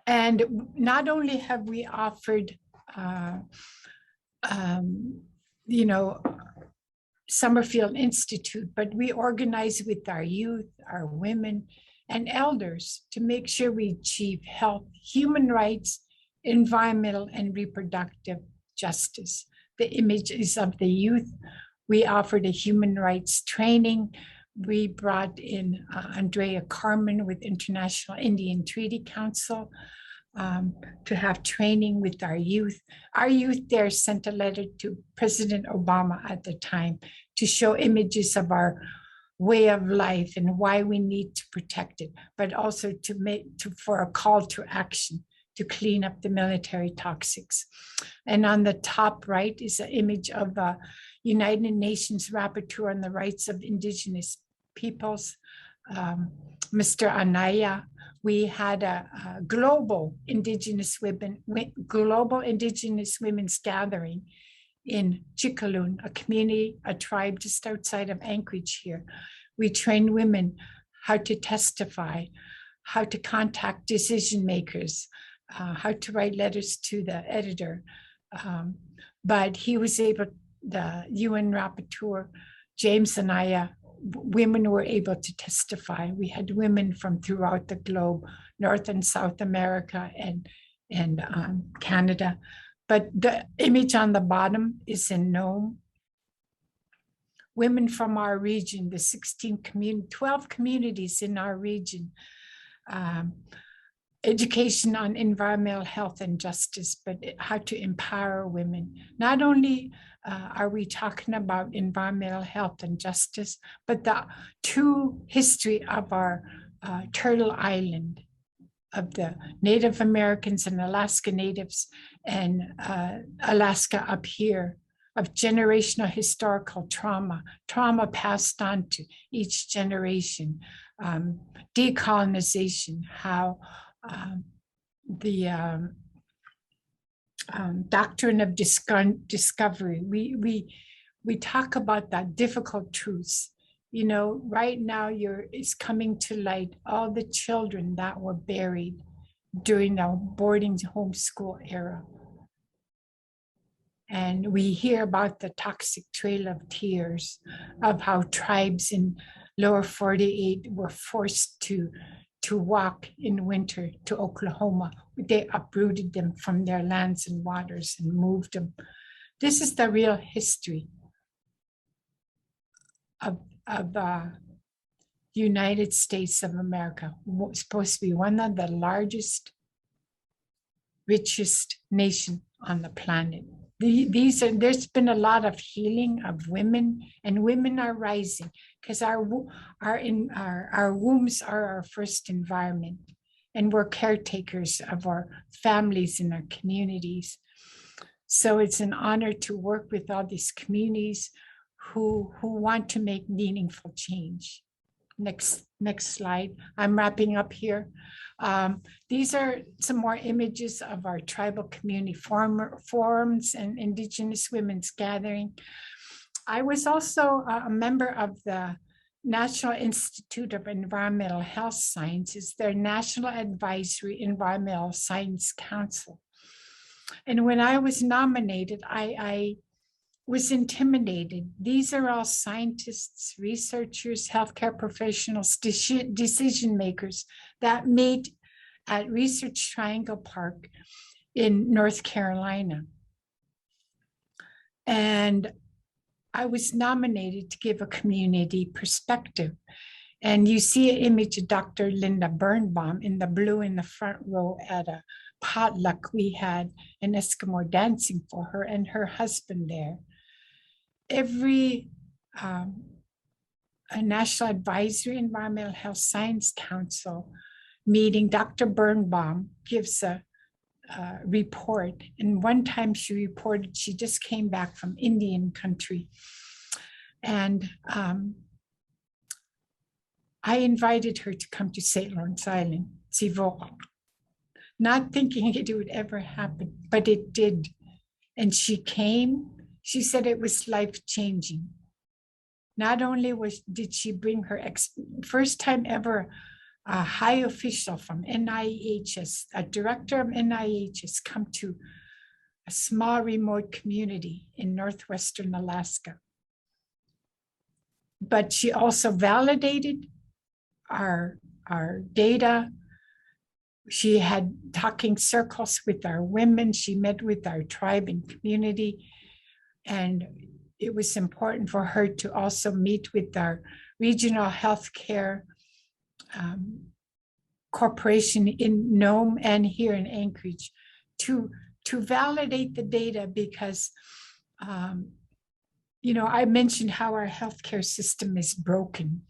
And not only have we offered, Summerfield Institute, but we organize with our youth, our women, and elders to make sure we achieve health, human rights, environmental, and reproductive justice. The image is of the youth. We offered a human rights training. We brought in Andrea Carmen with International Indian Treaty Council to have training with our youth. Our youth there sent a letter to President Obama at the time to show images of our way of life and why we need to protect it, but also for a call to action to clean up the military toxics. And on the top right is an image of the United Nations Rapporteur on the Rights of Indigenous Peoples, Mr. Anaya. We had a global Indigenous women's gathering in Chicaloon, a community, a tribe just outside of Anchorage here. We trained women how to testify, how to contact decision makers, how to write letters to the editor. But he was able, the UN rapporteur, James and I, women were able to testify. We had women from throughout the globe, North and South America, and and Canada. But the image on the bottom is in Nome. Women from our region, the 12 communities in our region, education on environmental health and justice, but how to empower women. Not only are we talking about environmental health and justice, but the true history of our Turtle Island, of the Native Americans and Alaska Natives and Alaska up here, of generational historical trauma passed on to each generation, decolonization, how the doctrine of discovery, we talk about that difficult truths. You know, right now it's coming to light all the children that were buried during the boarding homeschool era. And we hear about the toxic trail of tears, of how tribes in lower 48 were forced to walk in winter to Oklahoma. They uprooted them from their lands and waters and moved them. This is the real history of United States of America, supposed to be one of the largest, richest nation on the planet. There's been a lot of healing of women, and women are rising because our wombs are our first environment, and we're caretakers of our families and our communities. So it's an honor to work with all these communities who want to make meaningful change. Next slide. I'm wrapping up here. These are some more images of our tribal community forums and Indigenous women's gathering. I was also a member of the National Institute of Environmental Health Sciences, their National Advisory Environmental Science Council. And when I was nominated, I was intimidated. These are all scientists, researchers, healthcare professionals, decision makers that meet at Research Triangle Park in North Carolina. And I was nominated to give a community perspective. And you see an image of Dr. Linda Birnbaum in the blue in the front row at a potluck. We had an Eskimo dancing for her and her husband there. Every a National Advisory Environmental Health Science Council meeting, Dr. Birnbaum gives a report. And one time she reported she just came back from Indian country. And I invited her to come to St. Lawrence Island, Sivo, not thinking it would ever happen, but it did. And she came. She said it was life-changing. Not only did she bring her first time ever, a high official from NIEHS, a director of NIEHS, come to a small remote community in northwestern Alaska. But she also validated our data. She had talking circles with our women. She met with our tribe and community. And it was important for her to also meet with our regional healthcare corporation in Nome and here in Anchorage to validate the data, because you know, I mentioned how our healthcare system is broken.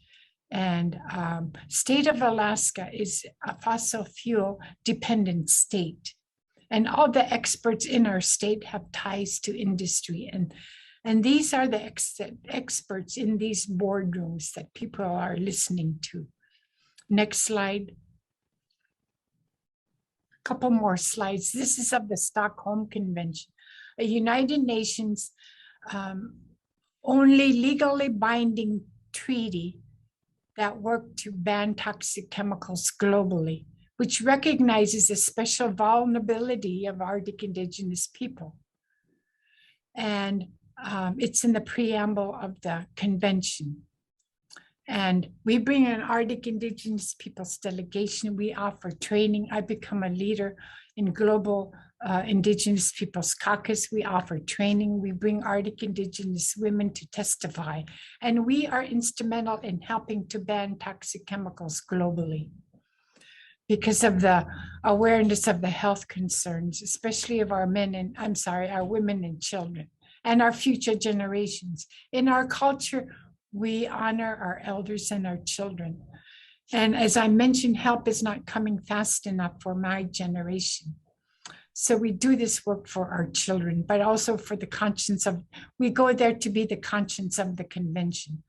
And state of Alaska is a fossil fuel dependent state. And all the experts in our state have ties to industry. And these are the experts in these boardrooms that people are listening to. Next slide. A couple more slides. This is of the Stockholm Convention, a United Nations only legally binding treaty that worked to ban toxic chemicals globally, which recognizes the special vulnerability of Arctic Indigenous people. And it's in the preamble of the convention. And we bring an Arctic Indigenous Peoples delegation. We offer training. I become a leader in Global Indigenous Peoples Caucus. We offer training. We bring Arctic Indigenous women to testify. And we are instrumental in helping to ban toxic chemicals globally because of the awareness of the health concerns, especially of our our women and children and our future generations. In our culture, we honor our elders and our children. And as I mentioned, help is not coming fast enough for my generation. So we do this work for our children, but also for the conscience of, we go there to be the conscience of the convention.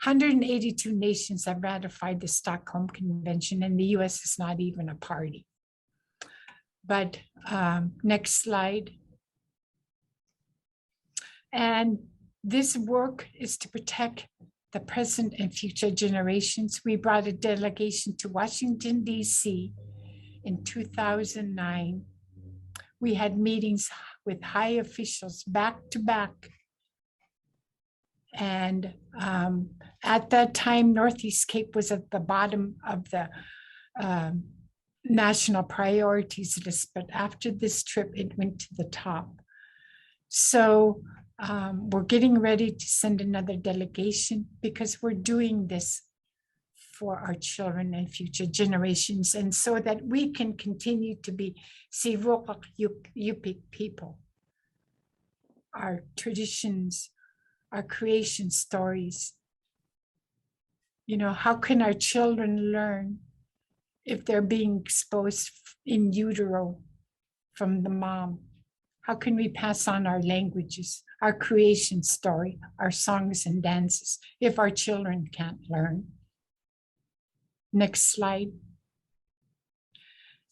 182 nations have ratified the Stockholm Convention, and the US is not even a party. But next slide. And this work is to protect the present and future generations. We brought a delegation to Washington, D.C. in 2009. We had meetings with high officials back to back. And at that time, Northeast Cape was at the bottom of the national priorities list, but after this trip, it went to the top. So we're getting ready to send another delegation because we're doing this for our children and future generations, and so that we can continue to be Sivokak Yupik people. Our traditions, our creation stories. You know, how can our children learn if they're being exposed in utero from the mom? How can we pass on our languages, our creation story, our songs and dances, if our children can't learn? Next slide.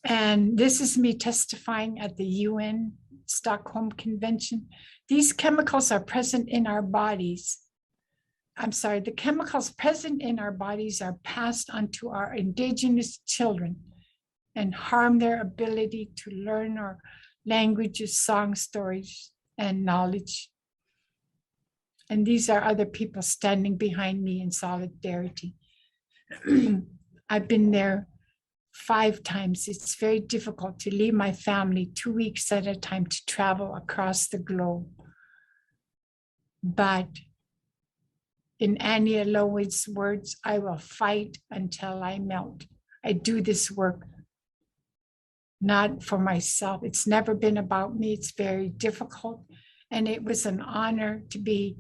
And this is me testifying at the UN Stockholm Convention. These chemicals are present in our bodies. The chemicals present in our bodies are passed on to our indigenous children and harm their ability to learn our languages, song stories, and knowledge. And these are other people standing behind me in solidarity. I've been there 5 times. It's very difficult to leave my family 2 weeks at a time to travel across the globe. But in Annie Lowood's words, I will fight until I melt. I do this work not for myself. It's never been about me. It's very difficult. And it was an honor to be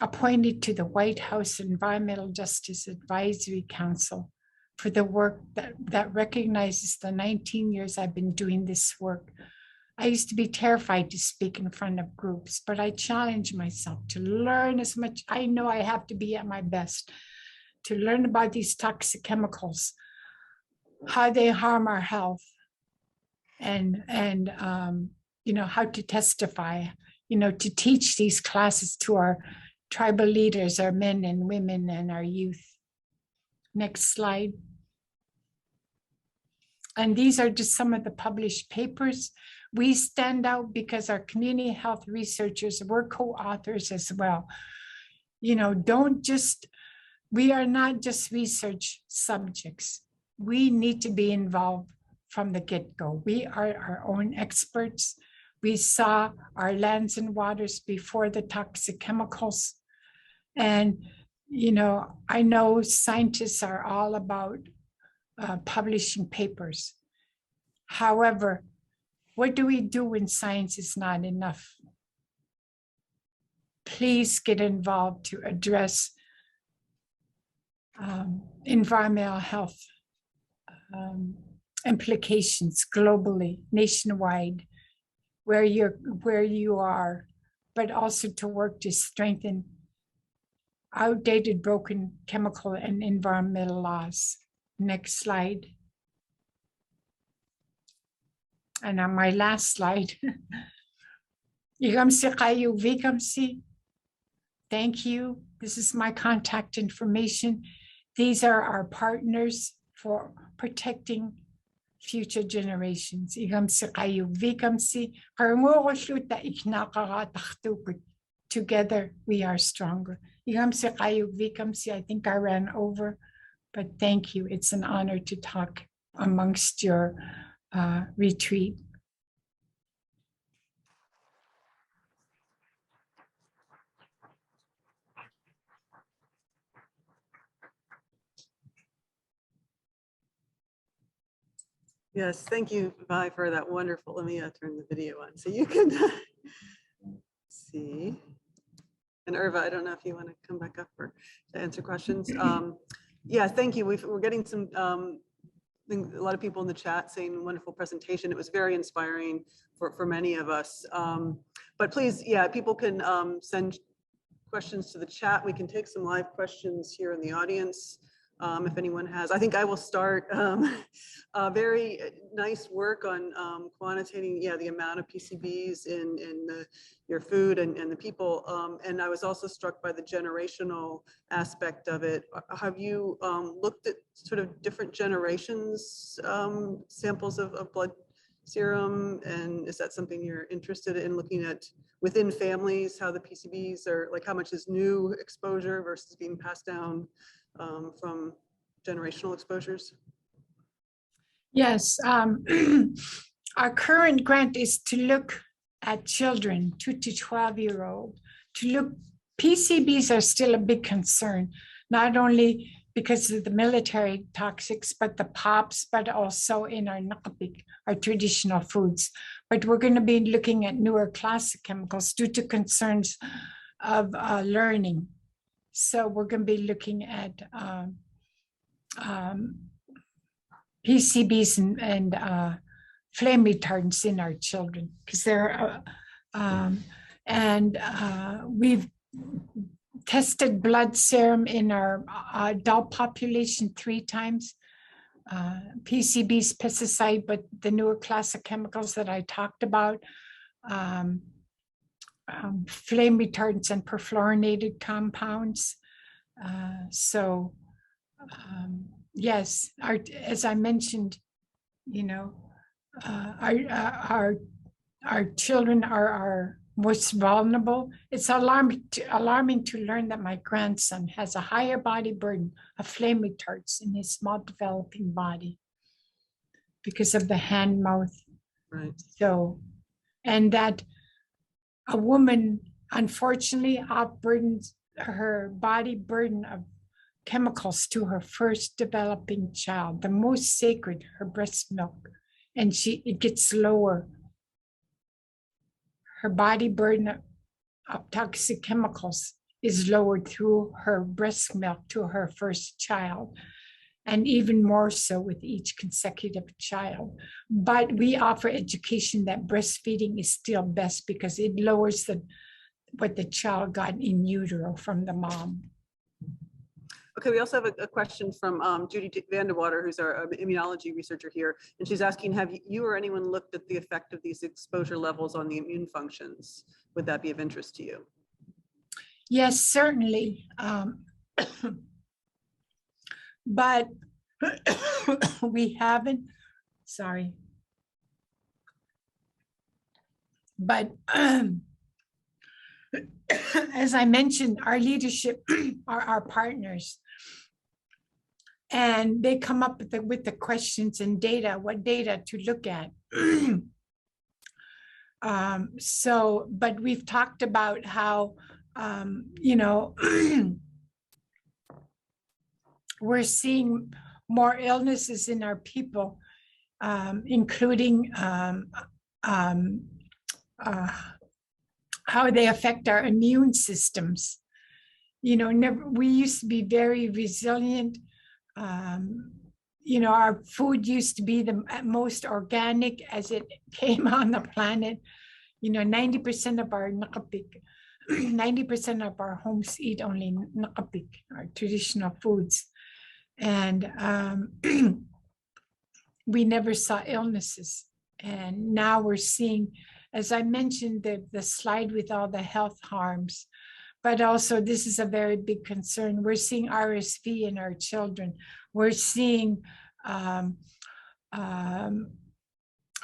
appointed to the White House Environmental Justice Advisory Council for the work that recognizes the 19 years I've been doing this work. I used to be terrified to speak in front of groups, but I challenge myself to learn as much. I know I have to be at my best to learn about these toxic chemicals, how they harm our health, and you know, how to testify, you know, to teach these classes to our tribal leaders, our men and women, and our youth. Next slide. And these are just some of the published papers. We stand out because our community health researchers were co-authors as well. You know, we are not just research subjects. We need to be involved from the get-go. We are our own experts. We saw our lands and waters before the toxic chemicals. And, you know, I know scientists are all about publishing papers. However, what do we do when science is not enough? Please get involved to address environmental health implications globally, nationwide, where you are, but also to work to strengthen outdated, broken chemical and environmental laws. Next slide. And on my last slide, Igamsi kayo vigamsi. Thank you. This is my contact information. These are our partners for protecting future generations. Igamsi kayo vigamsi. Together we are stronger. Ikamsi kayug vikamsi. I think I ran over, but thank you. It's an honor to talk amongst your retreat. Yes, thank you, Vi, for that wonderful. Let me turn the video on so you can see. And Irva, I don't know if you want to come back up or to answer questions. Yeah, thank you. We're getting some, a lot of people in the chat saying wonderful presentation. It was very inspiring for many of us. But please, yeah, people can send questions to the chat. We can take some live questions here in the audience. If anyone has, I think I will start. Very nice work on quantitating, the amount of PCBs in your food and the people. And I was also struck by the generational aspect of it. Have you looked at sort of different generations samples of blood serum? And is that something you're interested in looking at within families, how the PCBs are, like how much is new exposure versus being passed down from generational exposures? Yes, our current grant is to look at children, 2 to 12-year-old, to look, PCBs are still a big concern, not only because of the military toxics, but the POPs, but also in our nakapik, our traditional foods. But we're going to be looking at newer classic chemicals due to concerns of learning. So we're going to be looking at PCBs and flame retardants in our children, because they're we've tested blood serum in our adult population 3 times. PCBs, pesticide, but the newer class of chemicals that I talked about, flame retardants and perfluorinated compounds. Yes, as I mentioned, our children are our most vulnerable. It's alarming to learn that my grandson has a higher body burden of flame retardants in his small developing body because of the hand mouth. Right. So, and that a woman unfortunately outburdens her body burden of chemicals to her first developing child, the most sacred, her breast milk, and it gets lower. Her body burden of toxic chemicals is lowered through her breast milk to her first child, and even more so with each consecutive child. But we offer education that breastfeeding is still best because it lowers what the child got in utero from the mom. Okay, we also have a question from Judy Vandewater, who's our immunology researcher here, and she's asking, have you or anyone looked at the effect of these exposure levels on the immune functions? Would that be of interest to you? Yes, certainly. But we haven't, sorry. But as I mentioned, our leadership are our partners. And they come up with the questions and data, what data to look at. But we've talked about how, we're seeing more illnesses in our people, including how they affect our immune systems. We used to be very resilient. Our food used to be the most organic as it came on the planet. 90% of our nakapik, 90% of our homes eat only nakapik, our traditional foods. And we never saw illnesses. And now we're seeing, as I mentioned, the slide with all the health harms, but also this is a very big concern. We're seeing RSV in our children. We're seeing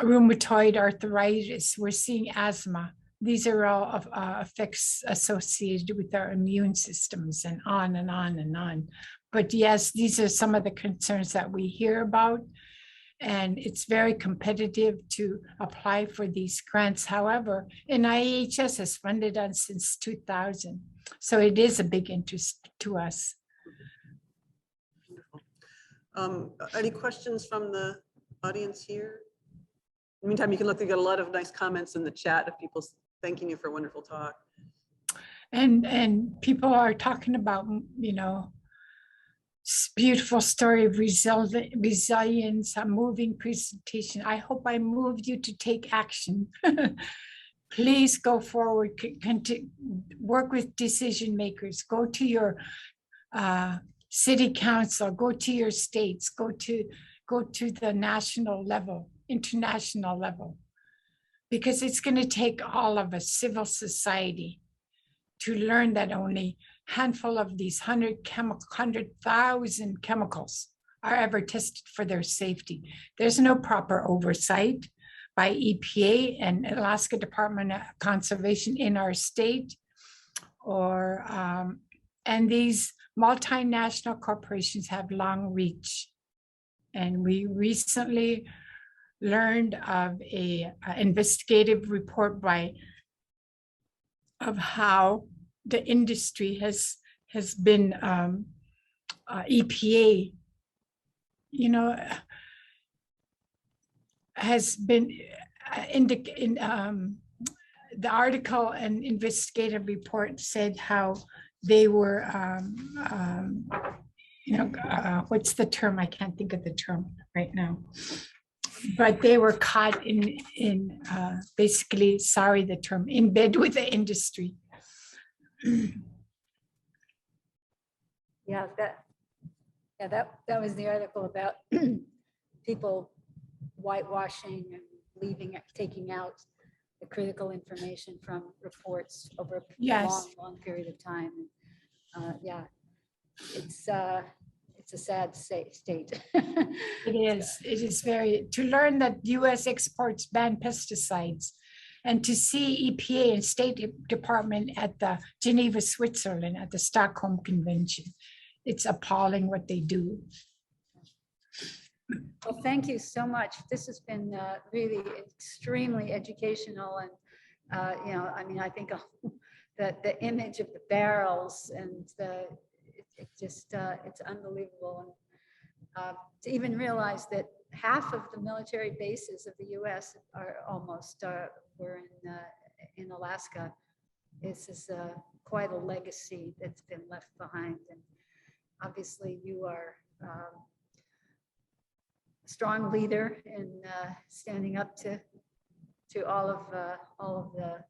rheumatoid arthritis. We're seeing asthma. these are all of effects associated with our immune systems and on and on and on. But yes, these are some of the concerns that we hear about. And it's very competitive to apply for these grants. However, NIHS has funded us since 2000. So it is a big interest to us. Any questions from the audience here? In the meantime, you can look, you got a lot of nice comments in the chat of people thanking you for a wonderful talk. And people are talking about, you know, beautiful story of resilience, a moving presentation. I hope I moved you to take action. Please go forward, work with decision makers, go to your city council, go to your states, go to the national level, international level, because it's going to take all of us, civil society, to learn that only a handful of these 100,000 chemicals are ever tested for their safety. There's no proper oversight by EPA and Alaska Department of Conservation in our state, or and these multinational corporations have long reach. And we recently learned of a investigative report of how the industry has been EPA, you know, has been the article and investigative report said how they were, you know, what's the term? I can't think of the term right now. But they were caught in basically, sorry, the term, in bed with the industry. Yeah, that was the article about people whitewashing and taking out the critical information from reports over a Yes. long period of time. Yeah, it's a sad state. It is very, to learn that US exports ban pesticides, and to see EPA and State Department at the Geneva, Switzerland, at the Stockholm Convention. It's appalling what they do. Well, thank you so much. This has been really extremely educational, and you know, I mean, I think that the image of the barrels and it's unbelievable, and to even realize that half of the military bases of the U.S. are almost were in Alaska. This is quite a legacy that's been left behind, and obviously you are a strong leader in standing up to all of the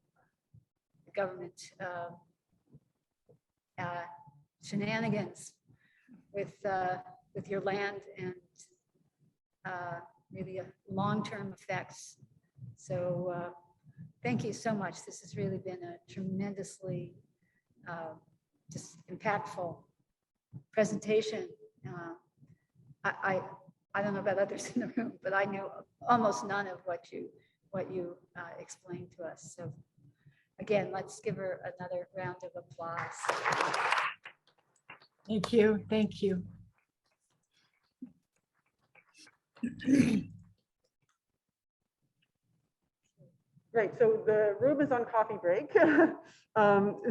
government shenanigans with your land and really long-term effects. So thank you so much. This has really been a tremendously just impactful presentation. I don't know about others in the room, but I knew almost none of what you explained to us. So again, let's give her another round of applause. Thank you. Thank you. Great, so the room is on coffee break.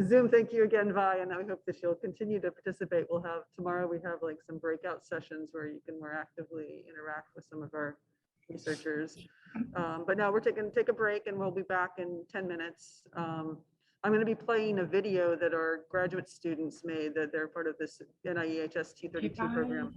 Zoom, thank you again, Vi, and I hope that you'll continue to participate. Tomorrow we have like some breakout sessions where you can more actively interact with some of our researchers. But now we're take a break and we'll be back in 10 minutes. I'm going to be playing a video that our graduate students made, that they're part of this NIEHS T32 program.